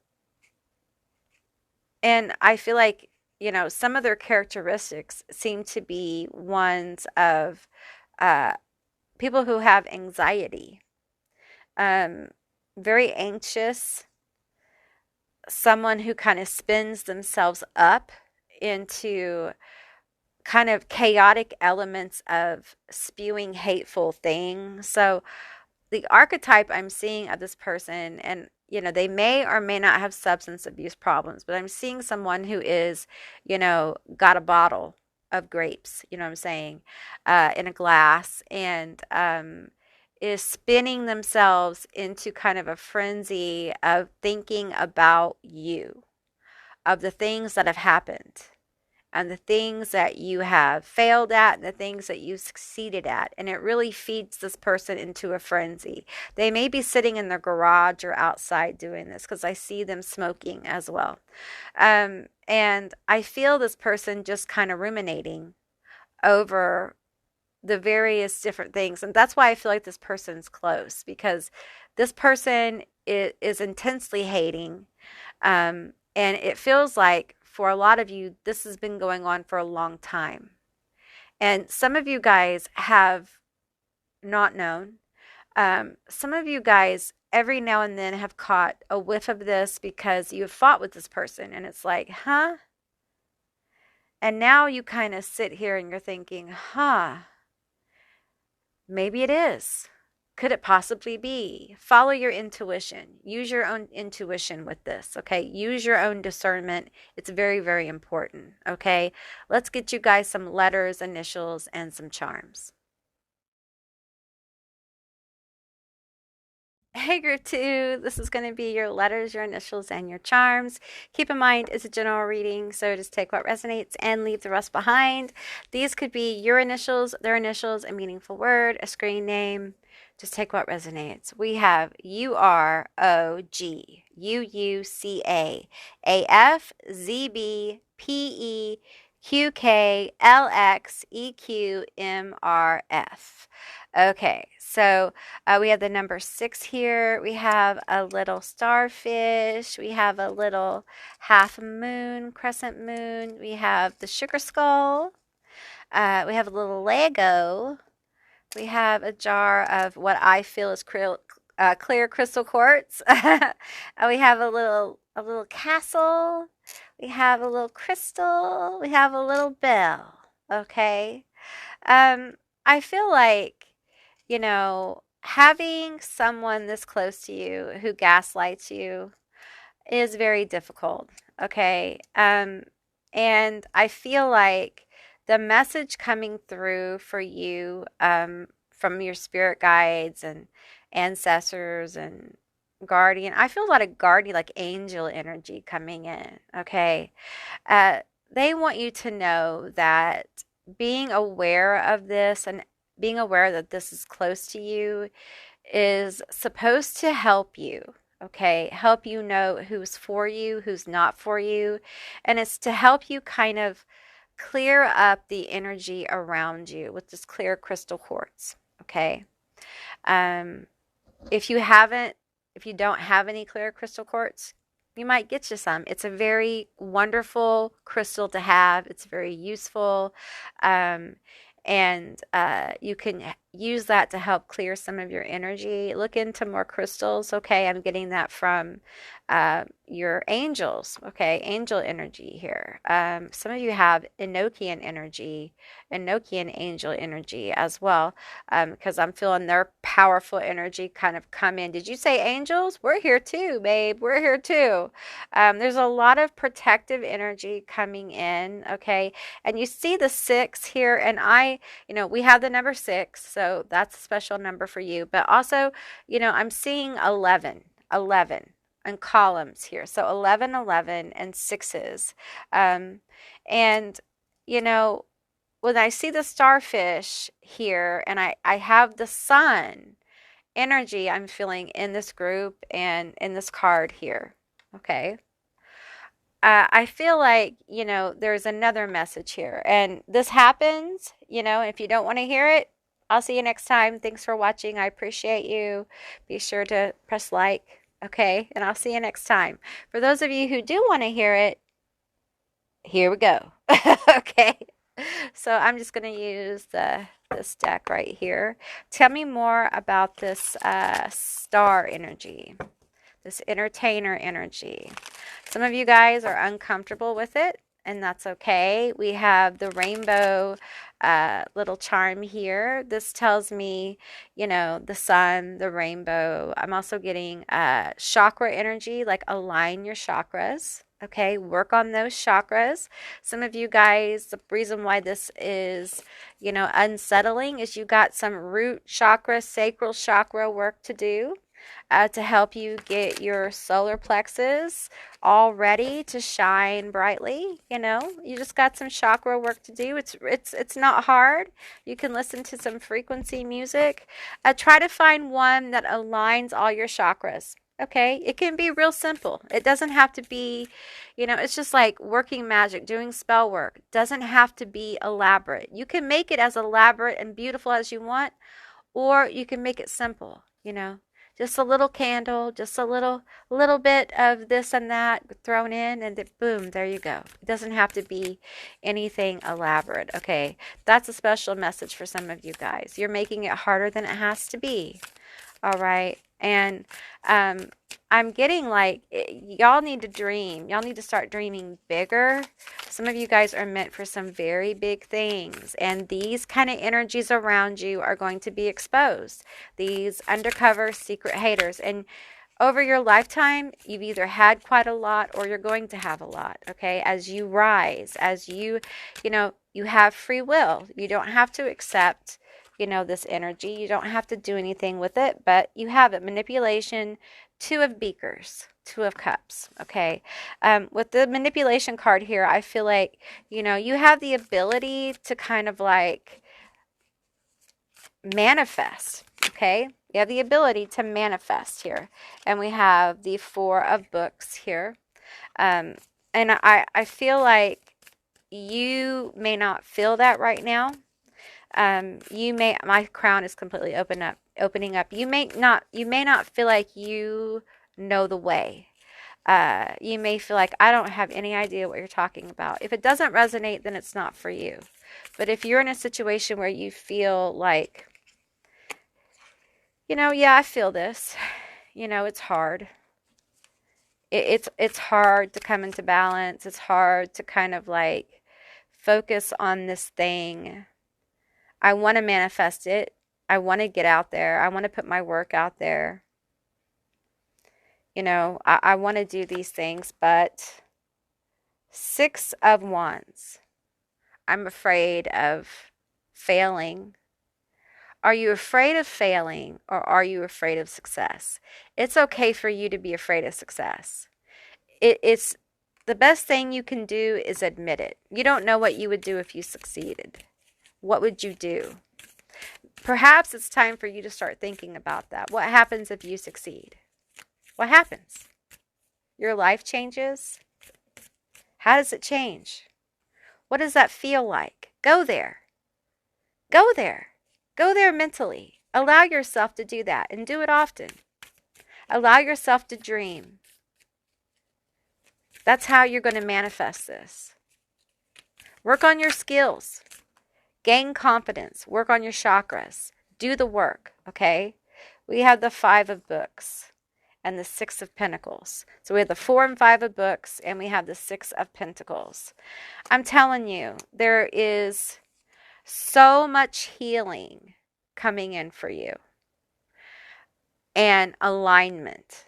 and I feel like, some of their characteristics seem to be ones of uh, people who have anxiety, um, very anxious, someone who kind of spins themselves up into kind of chaotic elements of spewing hateful things. So the archetype I'm seeing of this person, and they may or may not have substance abuse problems, but I'm seeing someone who is, got a bottle of grapes, you know what I'm saying, in a glass, and is spinning themselves into kind of a frenzy of thinking about you, of the things that have happened and the things that you have failed at and the things that you succeeded at. And it really feeds this person into a frenzy. They may be sitting in their garage or outside doing this because I see them smoking as well. And I feel this person just kind of ruminating over the various different things. And that's why I feel like this person's close, because this person is intensely hating. And it feels like for a lot of you, this has been going on for a long time. And some of you guys have not known. Some of you guys every now and then have caught a whiff of this because you have fought with this person. And it's like, huh? And now you kind of sit here and you're thinking, huh, maybe it is. Could it possibly be? Follow your intuition. Use your own intuition with this, okay? Use your own discernment. It's very, very important, okay? Let's get you guys some letters, initials, and some charms. Hey, group 2, this is going to be your letters, your initials, and your charms. Keep in mind, it's a general reading, so just take what resonates and leave the rest behind. These could be your initials, their initials, a meaningful word, a screen name. Just take what resonates. We have UROG, UUCA, AF, ZB, PE, QK, LX, EQ, MRF. Okay, so we have the number 6 here. We have a little starfish. We have a little half moon, crescent moon. We have the sugar skull. We have a little Lego. We have a jar of what I feel is clear crystal quartz. We have a little castle. We have a little crystal. We have a little bell. Okay. I feel like, having someone this close to you who gaslights you is very difficult. Okay. And I feel like the message coming through for you from your spirit guides and ancestors and guardian, I feel a lot of guardian, like angel energy coming in. Okay. They want you to know that being aware of this and being aware that this is close to you is supposed to help you. Okay, help you know who's for you, who's not for you. And it's to help you kind of clear up the energy around you with this clear crystal quartz. Okay. Um, if you don't have any clear crystal quartz, you might get you some. It's a very wonderful crystal to have. It's very useful. And you can use that to help clear some of your energy. Look into more crystals. Okay, I'm getting that from your angels. Okay, angel energy here. Some of you have Enochian energy, Enochian angel energy as well, because I'm feeling their powerful energy kind of come in. Did you say angels? We're here too, babe. We're here too. There's a lot of protective energy coming in. Okay, and you see the 6 here, and we have the number 6, so that's a special number for you. But also, I'm seeing 11. 11. and columns here. So 11, 11, and sixes. Um, and, you know, when I see the starfish here and I have the sun energy I'm feeling in this group and in this card here, okay? I feel like, there's another message here. And this happens, if you don't want to hear it, I'll see you next time. Thanks for watching. I appreciate you. Be sure to press like, okay? And I'll see you next time. For those of you who do want to hear it, here we go. Okay. So I'm just going to use this deck right here. Tell me more about this star energy, this entertainer energy. Some of you guys are uncomfortable with it, and that's okay. We have the rainbow little charm here. This tells me, the sun, the rainbow. I'm also getting chakra energy, like align your chakras. Okay, work on those chakras. Some of you guys, the reason why this is, unsettling is you got some root chakra, sacral chakra work to do to help you get your solar plexus all ready to shine brightly. You just got some chakra work to do. It's not hard. You can listen to some frequency music. Try to find one that aligns all your chakras. Okay, it can be real simple. It doesn't have to be, it's just like working magic, doing spell work. It doesn't have to be elaborate. You can make it as elaborate and beautiful as you want, or you can make it simple, just a little candle, just a little bit of this and that thrown in, and boom, there you go. It doesn't have to be anything elaborate. Okay, that's a special message for some of you guys. You're making it harder than it has to be. All right. And I'm getting like, y'all need to dream. Y'all need to start dreaming bigger. Some of you guys are meant for some very big things. And these kind of energies around you are going to be exposed. These undercover secret haters. And over your lifetime, you've either had quite a lot or you're going to have a lot. Okay. As you rise, as you have free will. You don't have to accept this energy. You don't have to do anything with it, but you have it. Manipulation, 2 of beakers, 2 of cups. Okay. With the manipulation card here, I feel like, you have the ability to kind of like manifest. Okay. You have the ability to manifest here. And we have the 4 of books here. And I feel like you may not feel that right now. My crown is completely opening up. You may not feel like you know the way. You may feel like I don't have any idea what you're talking about. If it doesn't resonate, then it's not for you. But if you're in a situation where you feel like, yeah, I feel this, it's hard. It's hard to come into balance. It's hard to kind of like focus on this thing. I want to manifest it. I want to get out there. I want to put my work out there. I want to do these things, but 6 of Wands. I'm afraid of failing. Are you afraid of failing or are you afraid of success? It's okay for you to be afraid of success. It's the best thing you can do is admit it. You don't know what you would do if you succeeded. What would you do? Perhaps it's time for you to start thinking about that. What happens if you succeed? What happens? Your life changes? How does it change? What does that feel like? Go there. Go there. Go there mentally. Allow yourself to do that and do it often. Allow yourself to dream. That's how you're going to manifest this. Work on your skills. Gain confidence. Work on your chakras. Do the work, okay? We have the 5 of books and the 6 of pentacles. So we have the 4 and 5 of books and we have the 6 of pentacles. I'm telling you, there is so much healing coming in for you and alignment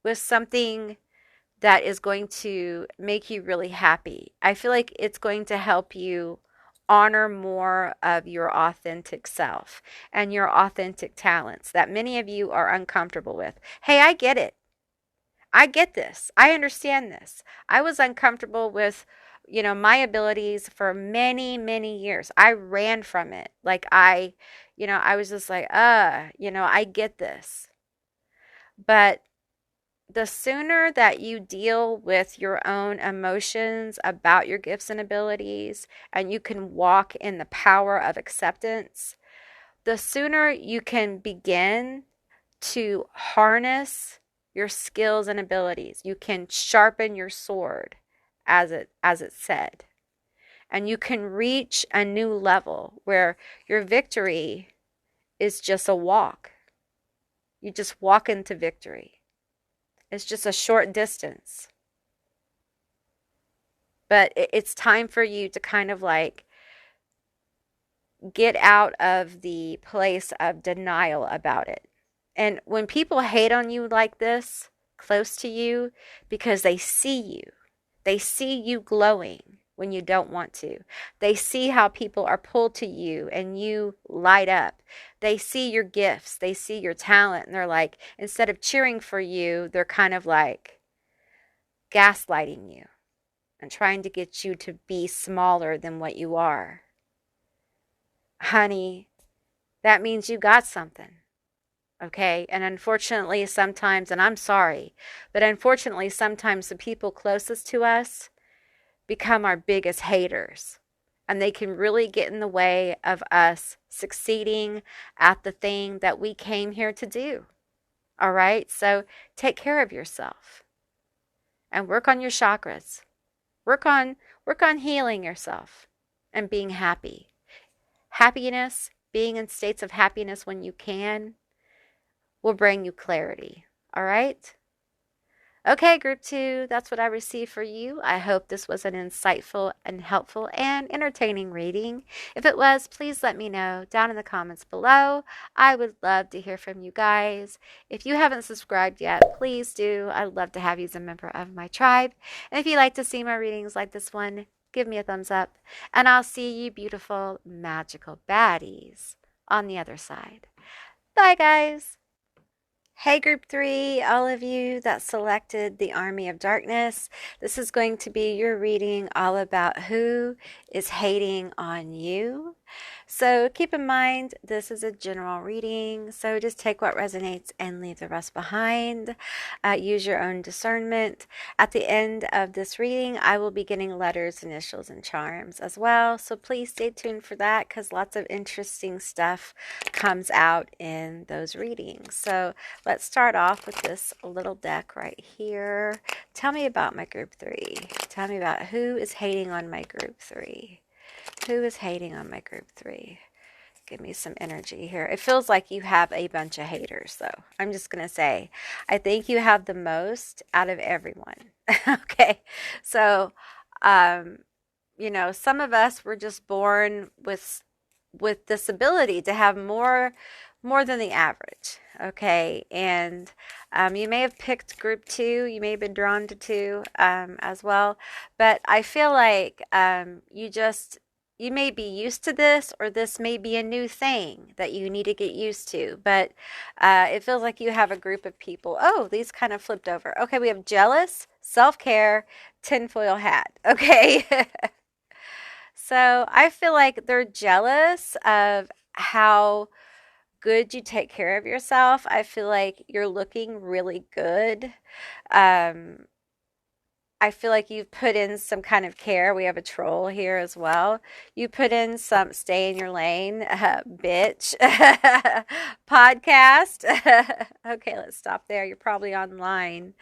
with something that is going to make you really happy. I feel like it's going to help you honor more of your authentic self and your authentic talents that many of you are uncomfortable with. Hey, I get it. I get this. I understand this. I was uncomfortable with, my abilities for many, many years. I ran from it. Like I was just like, I get this. But the sooner that you deal with your own emotions about your gifts and abilities, and you can walk in the power of acceptance, the sooner you can begin to harness your skills and abilities. You can sharpen your sword, as it said, and you can reach a new level where your victory is just a walk. You just walk into victory. It's just a short distance. But it's time for you to kind of like get out of the place of denial about it. And when people hate on you like this, close to you, because they see you glowing when you don't want to. They see how people are pulled to you and you light up. They see your gifts, they see your talent, and they're like, instead of cheering for you, they're kind of like gaslighting you and trying to get you to be smaller than what you are. Honey, that means you got something. Okay. And unfortunately, sometimes, and I'm sorry, but unfortunately, sometimes the people closest to us become our biggest haters. And they can really get in the way of us succeeding at the thing that we came here to do. All right. So take care of yourself and work on your chakras. Work on healing yourself and being happy. Happiness, being in states of happiness when you can, will bring you clarity. All right? Okay, group 2, that's what I received for you. I hope this was an insightful and helpful and entertaining reading. If it was, please let me know down in the comments below. I would love to hear from you guys. If you haven't subscribed yet, please do. I'd love to have you as a member of my tribe. And if you'd like to see more readings like this one, give me a thumbs up. And I'll see you beautiful, magical baddies on the other side. Bye, guys. Hey, Group 3, all of you that selected the Army of Darkness. This is going to be your reading all about who is hating on you. So keep in mind, this is a general reading, so just take what resonates and leave the rest behind. Use your own discernment. At the end of this reading, I will be getting letters, initials, and charms as well, so please stay tuned for that because lots of interesting stuff comes out in those readings. So let's start off with this little deck right here. Tell me about my Group 3. Tell me about who is hating on my Group 3. Who is hating on my Group 3? Give me some energy here. It feels like you have a bunch of haters, though. I'm just going to say, I think you have the most out of everyone. Okay. So, some of us were just born with this ability to have more than the average. Okay. And you may have picked Group 2. You may have been drawn to 2 as well. But I feel like you may be used to this, or this may be a new thing that you need to get used to. But it feels like you have a group of people. Oh, these kind of flipped over. Okay, we have jealous, self-care, tinfoil hat. Okay. So I feel like they're jealous of how good you take care of yourself. I feel like you're looking really good. Um, I feel like you've put in some kind of care. We have a troll here as well. You put in some stay in your lane, bitch, podcast. Okay, let's stop there. You're probably online.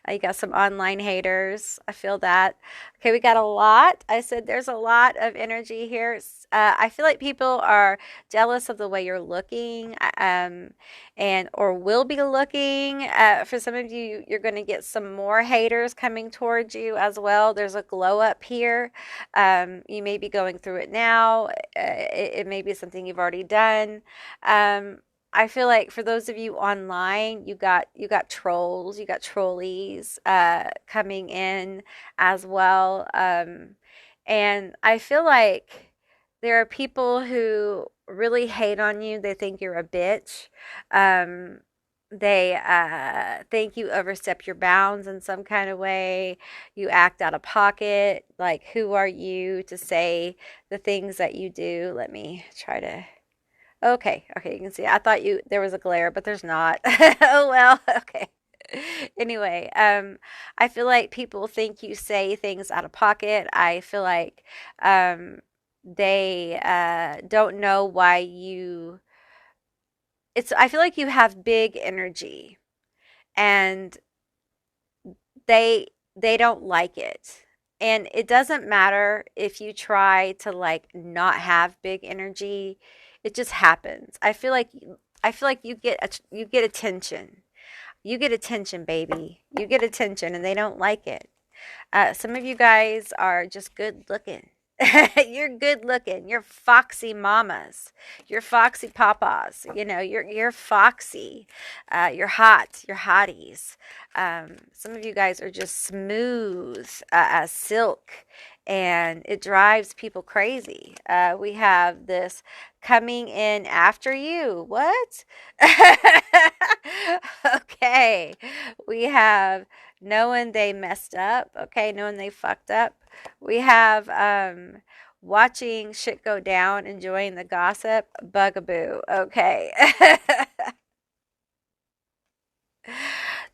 You got some online haters. I feel that. Okay, we got a lot. I said there's a lot of energy here. I feel like people are jealous of the way you're looking, and or will be looking. For some of you, you're going to get some more haters coming towards you as well. There's a glow up here. You may be going through it now. It may be something you've already done. I feel like for those of you online, you got trolls, you got trolleys coming in as well. And I feel like there are people who really hate on you. They think you're a bitch. They think you overstep your bounds in some kind of way. You act out of pocket. Like, who are you to say the things that you do? Let me try to. Okay, okay, you can see. I thought there was a glare, but there's not. Oh well, okay. Anyway, I feel like people think you say things out of pocket. I feel like they don't know why you. I feel like you have big energy, and they they don't like it. And it doesn't matter if you try to like not have big energy. It just happens. I feel like you get attention. You get attention, baby. You get attention and they don't like it. Some of you guys are just good looking. You're good looking. You're foxy mamas. You're foxy papas. You know, you're foxy. You're hot. You're hotties. Some of you guys are just smooth as silk, and it drives people crazy. We have this coming in after you. What? Okay. We have knowing they messed up, okay, knowing they fucked up. We have watching shit go down, enjoying the gossip, bugaboo, okay.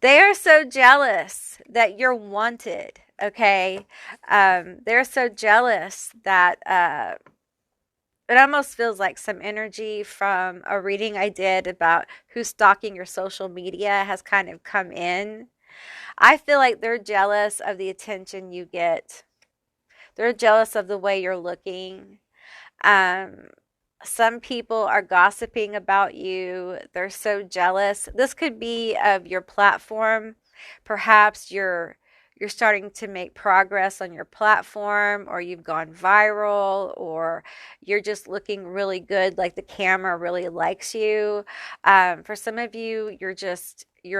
They are so jealous that you're wanted, okay. They're so jealous that it almost feels like some energy from a reading I did about who's stalking your social media has kind of come in. I feel like they're jealous of the attention you get. They're jealous of the way you're looking. Um, some people are gossiping about you. They're so jealous. This could be of your platform. Perhaps you're starting to make progress on your platform, or you've gone viral, or you're just looking really good, like the camera really likes you. For some of you, you're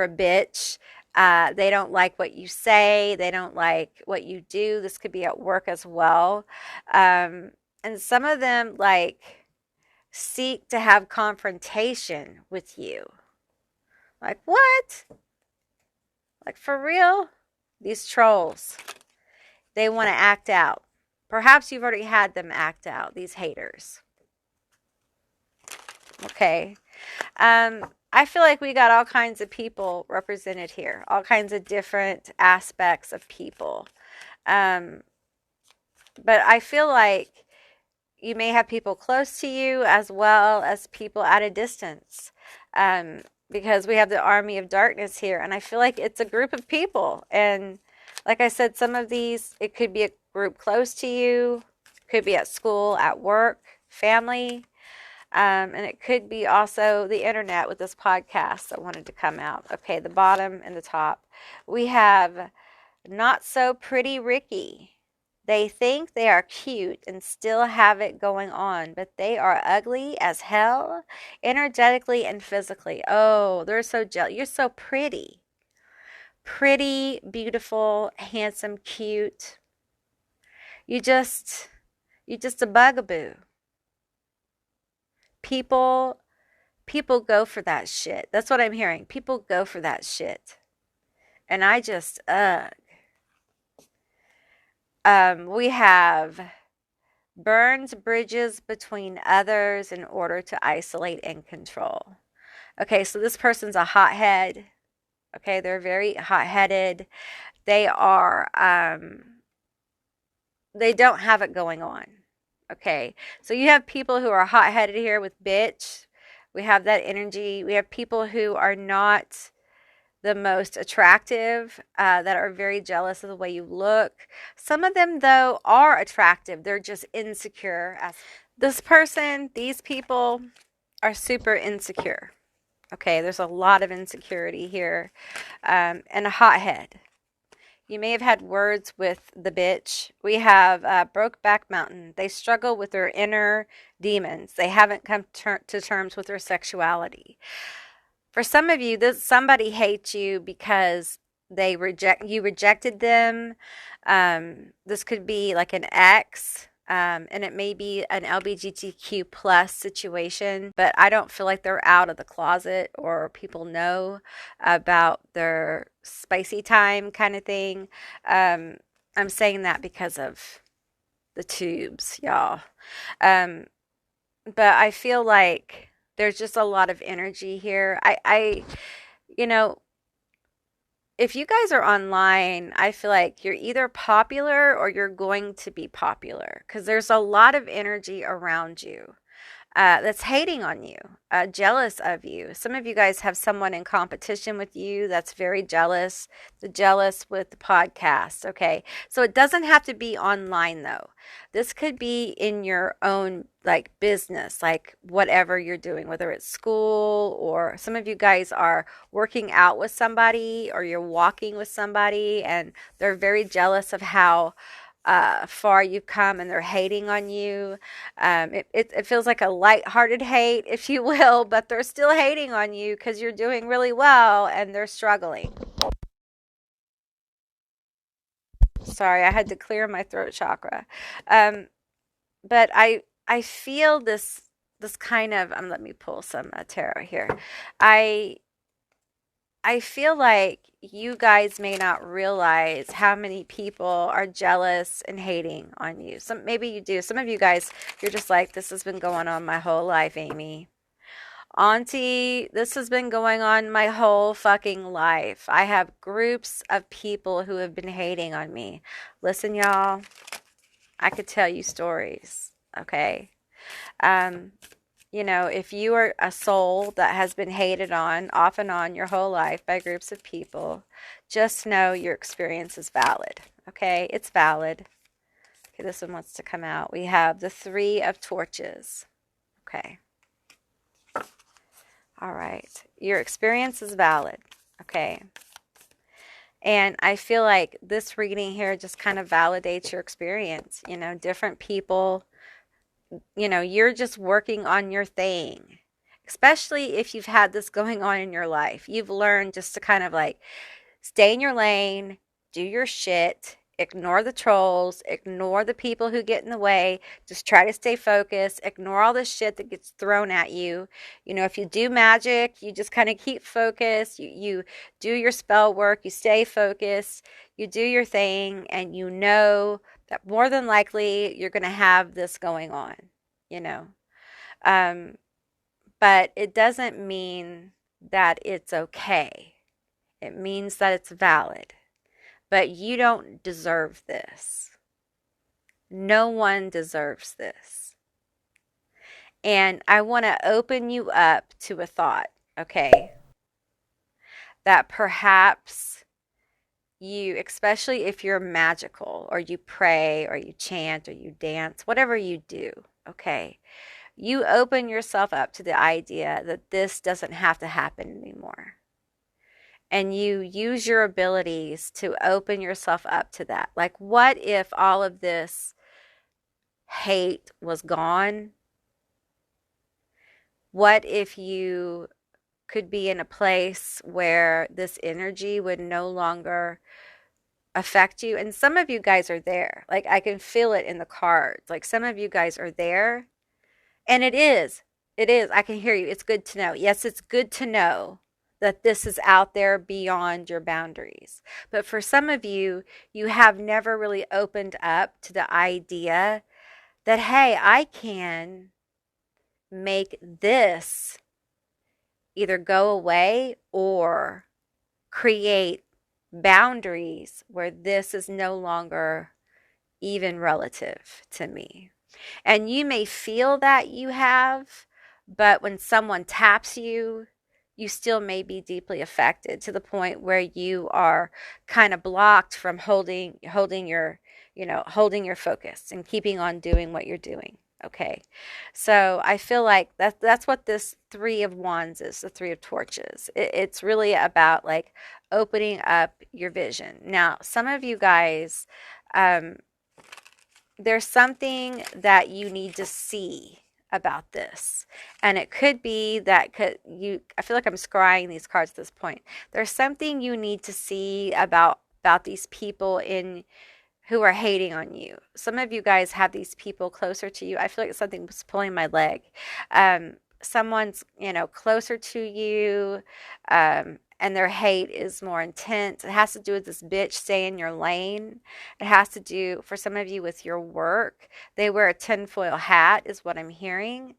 a bitch. They don't like what you say. They don't like what you do. This could be at work as well. And some of them like seek to have confrontation with you. Like, what? Like, for real? These trolls, they want to act out. Perhaps you've already had them act out, these haters. Okay. I feel like we got all kinds of people represented here, all kinds of different aspects of people. Um, but I feel like you may have people close to you as well as people at a distance, because we have the army of darkness here. And I feel like it's a group of people. And like I said, some of these, it could be a group close to you, could be at school, at work, family. And it could be also the internet with this podcast that wanted to come out. Okay, the bottom and the top. We have Not So Pretty Ricky. They think they are cute and still have it going on, but they are ugly as hell, energetically and physically. Oh, they're so jealous. You're so pretty. Pretty, beautiful, handsome, cute. You just, you just a bugaboo. People, people go for that shit. That's what I'm hearing. People go for that shit. And I just, we have burns bridges between others in order to isolate and control. Okay, so this person's a hothead. Okay, they're very hot-headed. They are, they don't have it going on. Okay, so you have people who are hot-headed here with bitch. We have that energy. We have people who are not the most attractive, that are very jealous of the way you look. Some of them, though, are attractive. They're just insecure. This person, these people are super insecure. Okay, there's a lot of insecurity here, and a hothead. You may have had words with the bitch. We have Brokeback Mountain. They struggle with their inner demons. They haven't come to terms with their sexuality. For some of you, somebody hates you because you rejected them. This could be like an ex. And it may be an LBGTQ plus situation, but I don't feel like they're out of the closet or people know about their spicy time kind of thing. Um, I'm saying that because of the tubes, y'all. Um, but I feel like there's just a lot of energy here. You know, if you guys are online, I feel like you're either popular or you're going to be popular because there's a lot of energy around you that's hating on you, jealous of you. Some of you guys have someone in competition with you that's very jealous, the jealous with the podcast. Okay. So it doesn't have to be online though. This could be in your own like business, like whatever you're doing, whether it's school or some of you guys are working out with somebody or you're walking with somebody and they're very jealous of how far you've come and they're hating on you. It feels like a light-hearted hate, if you will, but they're still hating on you because you're doing really well and they're struggling. Sorry, I had to clear my throat chakra. Um, but I feel this kind of let me pull some tarot here. I I feel like you guys may not realize how many people are jealous and hating on you. Some maybe you do. Some of you guys, you're just like, this has been going on my whole life, Amy. Auntie, this has been going on my whole fucking life. I have groups of people who have been hating on me. Listen, y'all, I could tell you stories, okay? Um, if you are a soul that has been hated on off and on your whole life by groups of people, just know your experience is valid. Okay, it's valid. Okay, this one wants to come out. We have the Three of Torches. Okay. All right. Your experience is valid. Okay. And I feel like this reading here just kind of validates your experience. Different people, you're just working on your thing. Especially if you've had this going on in your life. You've learned just to kind of like stay in your lane, do your shit, ignore the trolls, ignore the people who get in the way, just try to stay focused, ignore all the shit that gets thrown at you. If you do magic, you just kind of keep focused, you do your spell work, you stay focused, you do your thing, and you know that more than likely you're going to have this going on, you know. Um, but it doesn't mean that it's okay. It means that it's valid. But you don't deserve this. No one deserves this. And I want to open you up to a thought, okay? That perhaps you, especially if you're magical or you pray or you chant or you dance, whatever you do, okay? You open yourself up to the idea that this doesn't have to happen anymore. And you use your abilities to open yourself up to that. Like, what if all of this hate was gone? What if you could be in a place where this energy would no longer affect you? And some of you guys are there. Like, I can feel it in the cards. Like, some of you guys are there. And it is. It is. I can hear you. It's good to know. Yes, it's good to know that this is out there beyond your boundaries. But for some of you, you have never really opened up to the idea that, hey, I can make this either go away or create boundaries where this is no longer even relative to me. And you may feel that you have, but when someone taps you, you still may be deeply affected to the point where you are kind of blocked from holding your focus and keeping on doing what you're doing. Okay. So I feel like that's what this Three of Wands is, the Three of Torches. It's really about like opening up your vision. Now, some of you guys, there's something that you need to see about this. And it could be that I feel like I'm scrying these cards at this point. There's something you need to see about these people who are hating on you. Some of you guys have these people closer to you. I feel like something was pulling my leg. Someone's, closer to you, and their hate is more intense. It has to do with this bitch stay in your lane. It has to do, for some of you, with your work. They wear a tinfoil hat, is what I'm hearing.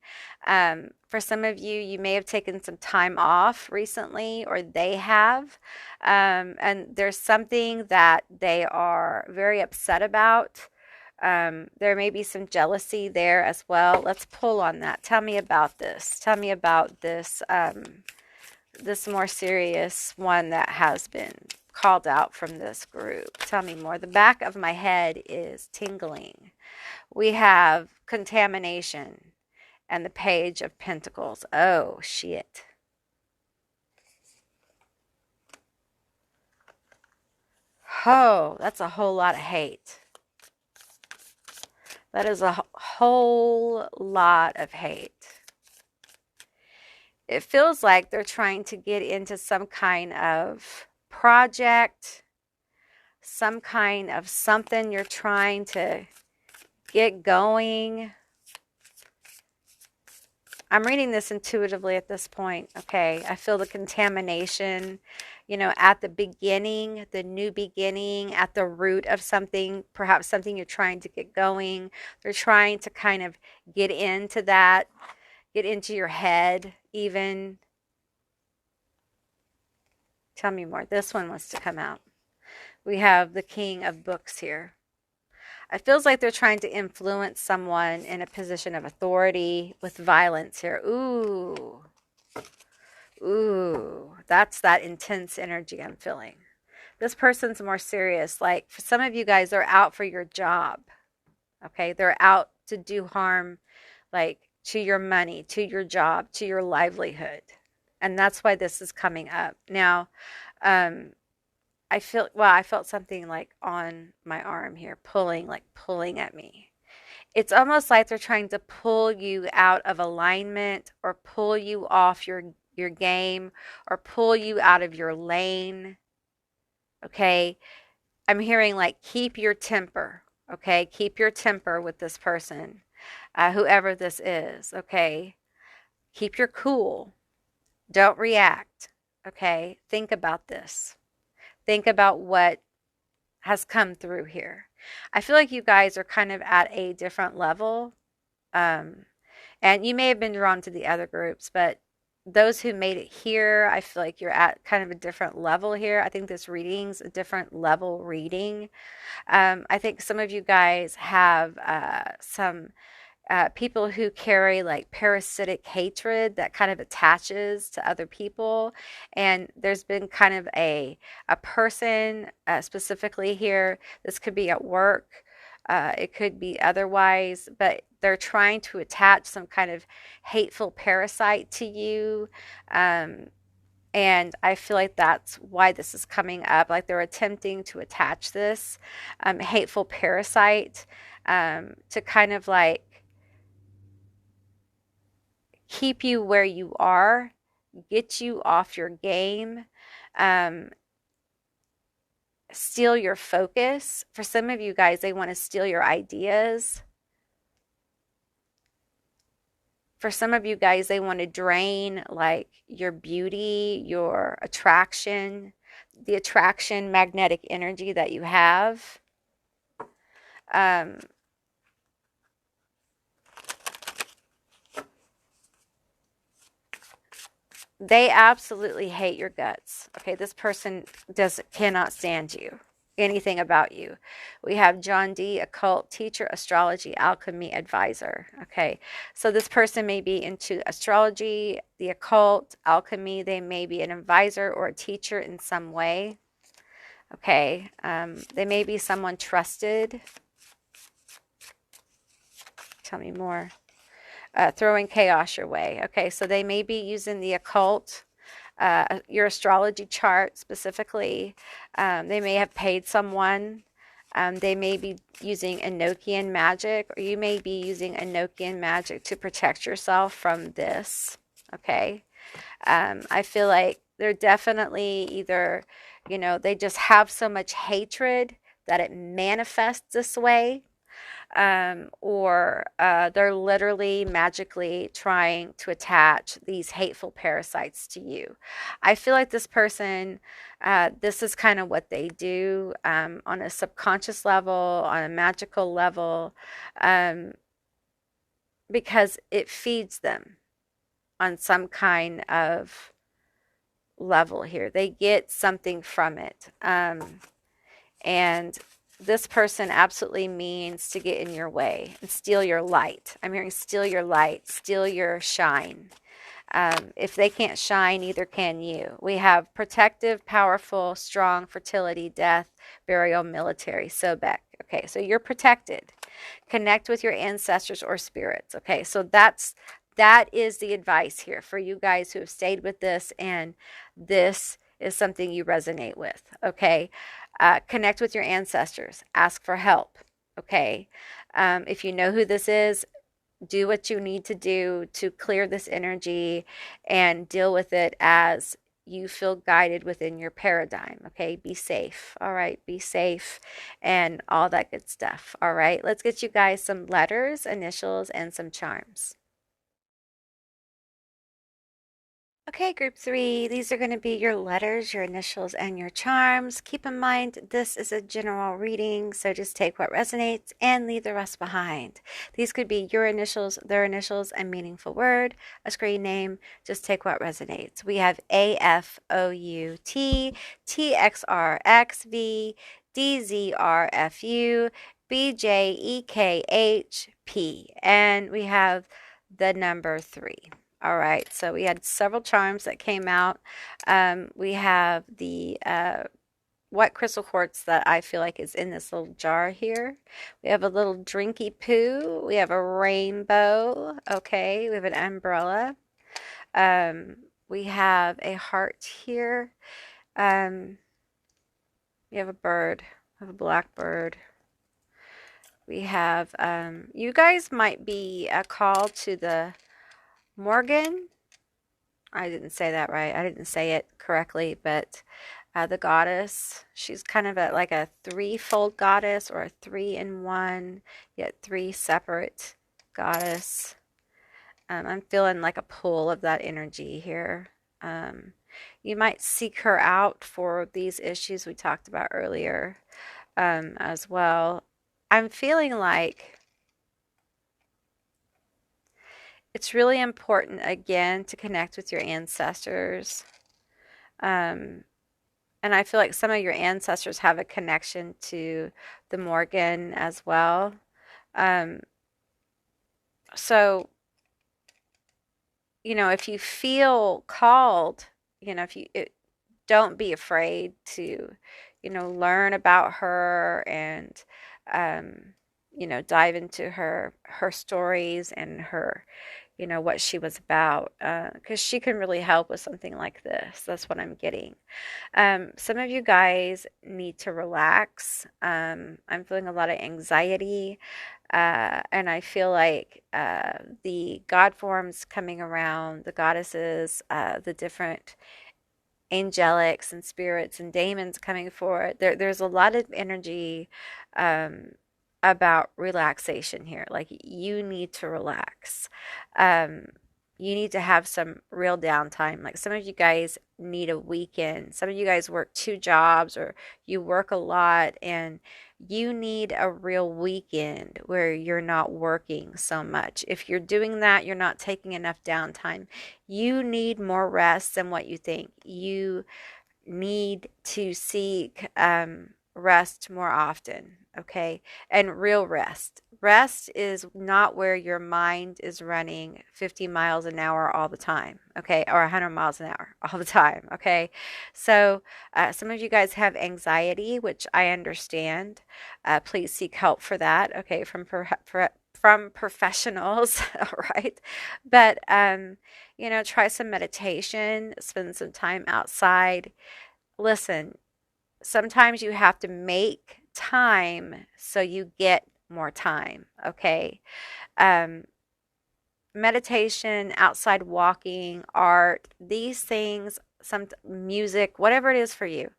For some of you, you may have taken some time off recently, or they have. And there's something that they are very upset about. There may be some jealousy there as well. Let's pull on that. Tell me about this. Tell me about this, this more serious one that has been called out from this group. Tell me more. The back of my head is tingling. We have contamination and the Page of Pentacles. Oh, shit. Oh, that's a whole lot of hate. That is a whole lot of hate. It feels like they're trying to get into some kind of project, some kind of something you're trying to get going. I'm reading this intuitively at this point, okay? I feel the contamination, at the beginning, the new beginning, at the root of something, perhaps something you're trying to get going. They're trying to kind of get into that, get into your head even. Tell me more. This one wants to come out. We have the King of Books here. It feels like they're trying to influence someone in a position of authority with violence here. Ooh. Ooh. That's that intense energy I'm feeling. This person's more serious. Like, for some of you guys, they're out for your job. Okay? They're out to do harm, like, to your money, to your job, to your livelihood. And that's why this is coming up. Now, I felt something like on my arm here, pulling at me. It's almost like they're trying to pull you out of alignment, or pull you off your game, or pull you out of your lane. Okay? I'm hearing like, keep your temper. Okay? Keep your temper with this person, whoever this is. Okay? Keep your cool. Don't react. Okay? Think about this. Think about what has come through here. I feel like you guys are kind of at a different level. And you may have been drawn to the other groups, but those who made it here, I feel like you're at kind of a different level here. I think this reading's a different level reading. I think some of you guys have some people who carry like parasitic hatred that kind of attaches to other people. And there's been kind of a person specifically here. This could be at work. It could be otherwise, but they're trying to attach some kind of hateful parasite to you. And I feel like that's why this is coming up. Like, they're attempting to attach this hateful parasite to kind of like keep you where you are, get you off your game, steal your focus. For some of you guys, they want to steal your ideas. For some of you guys, they want to drain like your beauty, your attraction, the attraction magnetic energy that you have. They absolutely hate your guts. Okay, this person cannot stand you, anything about you. We have John D, occult teacher, astrology, alchemy advisor. Okay, so this person may be into astrology, the occult, alchemy. They may be an advisor or a teacher in some way. Okay, they may be someone trusted. Tell me more. Throwing chaos your way. Okay, so they may be using the occult, your astrology chart specifically. They may have paid someone. They may be using Enochian magic, or you may be using Enochian magic to protect yourself from this. Okay, I feel like they're definitely either, they just have so much hatred that it manifests this way, or they're literally magically trying to attach these hateful parasites to you. I feel like this person, this is kind of what they do, on a subconscious level, on a magical level, um, because it feeds them on some kind of level here. They get something from it. And this person absolutely means to get in your way and steal your light. I'm hearing steal your light, steal your shine. If they can't shine, neither can you. We have protective, powerful, strong, fertility, death, burial, military, Sobek. Okay, so you're protected. Connect with your ancestors or spirits. Okay, so that is the advice here for you guys who have stayed with this, and this is something you resonate with. Okay, connect with your ancestors. Ask for help. Okay, if you know who this is, do what you need to do to clear this energy and deal with it as you feel guided within your paradigm. Okay, be safe. All right, be safe and all that good stuff. All right, let's get you guys some letters, initials, and some charms. Okay, group three, these are going to be your letters, your initials, and your charms. Keep in mind, this is a general reading, so just take what resonates and leave the rest behind. These could be your initials, their initials, a meaningful word, a screen name. Just take what resonates. We have AFOUT, TXRXV, DZRFU, BJEKHP, and we have the number 3. All right, so we had several charms that came out. We have the white crystal quartz that I feel like is in this little jar here. We have a little drinky poo. We have a rainbow. Okay, we have an umbrella. We have a heart here. We have a bird. We have a blackbird. We have, you guys might be called to the Morgan. I didn't say that right. I didn't say it correctly, but the goddess, she's kind of like a threefold goddess, or a 3-in-1, yet 3 separate goddess. I'm feeling like a pull of that energy here. You might seek her out for these issues we talked about earlier, as well. I'm feeling like it's really important, again, to connect with your ancestors. And I feel like some of your ancestors have a connection to the Morgan as well. So, if you feel called, if you don't be afraid to, learn about her and, dive into her stories and her, what she was about, because she can really help with something like this. That's what I'm getting. Some of you guys need to relax. I'm feeling a lot of anxiety, and I feel like the God forms coming around, the goddesses, the different angelics and spirits and daemons coming forward. There's a lot of energy about relaxation here. Like, you need to relax. You need to have some real downtime. Like, some of you guys need a weekend. Some of you guys work 2 jobs, or you work a lot, and you need a real weekend where you're not working so much. If you're doing that, you're not taking enough downtime. You need more rest than what you think. You need to seek rest more often, okay? And real rest. Rest is not where your mind is running 50 miles an hour all the time, okay? Or 100 miles an hour all the time, okay? So some of you guys have anxiety, which I understand. Please seek help for that, okay, from professionals, all right? But, try some meditation, spend some time outside. Listen, sometimes you have to make time so you get more time, okay? Um, Meditation, outside walking, art, these things, some music, whatever it is for you.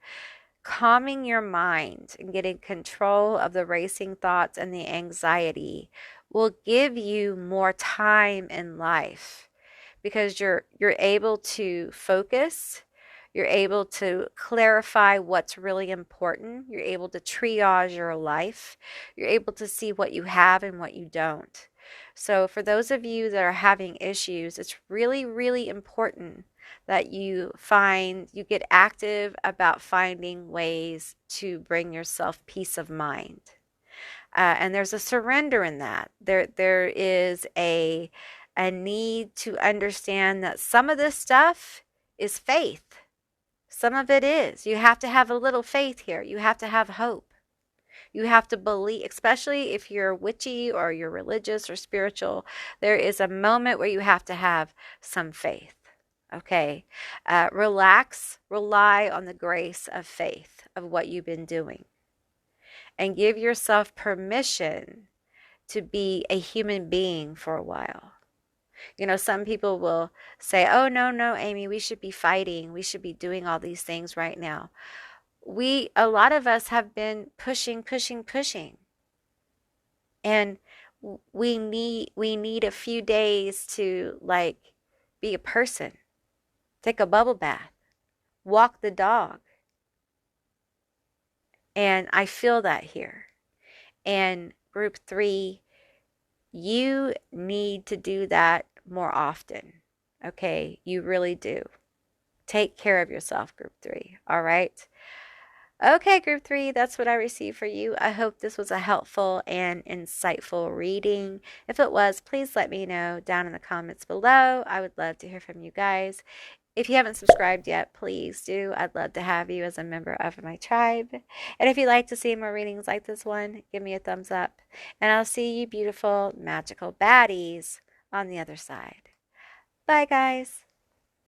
calming your mind and getting control of the racing thoughts and the anxiety will give you more time in life because you're able to focus, you're able to clarify what's really important, you're able to triage your life, you're able to see what you have and what you don't. So for those of you that are having issues, it's really, really important that you get active about finding ways to bring yourself peace of mind. And there's a surrender in that. There is a need to understand that some of this stuff is faith. Some of it is. You have to have a little faith here. You have to have hope. You have to believe, especially if you're witchy or you're religious or spiritual, there is a moment where you have to have some faith. Okay. Relax, rely on the grace of faith of what you've been doing, and give yourself permission to be a human being for a while. You know, some people will say, oh, no, no, Amy, we should be fighting. We should be doing all these things right now. A lot of us have been pushing, pushing, pushing. And we need a few days to like be a person, take a bubble bath, walk the dog. And I feel that here. And group 3, you need to do that more often. Okay, you really do. Take care of yourself, group 3. All right. Okay, group 3, that's what I received for you. I hope this was a helpful and insightful reading. If it was, please let me know down in the comments below. I would love to hear from you guys. If you haven't subscribed yet, please do. I'd love to have you as a member of my tribe. And if you'd like to see more readings like this one, give me a thumbs up. And I'll see you beautiful, magical baddies on the other side. Bye, guys.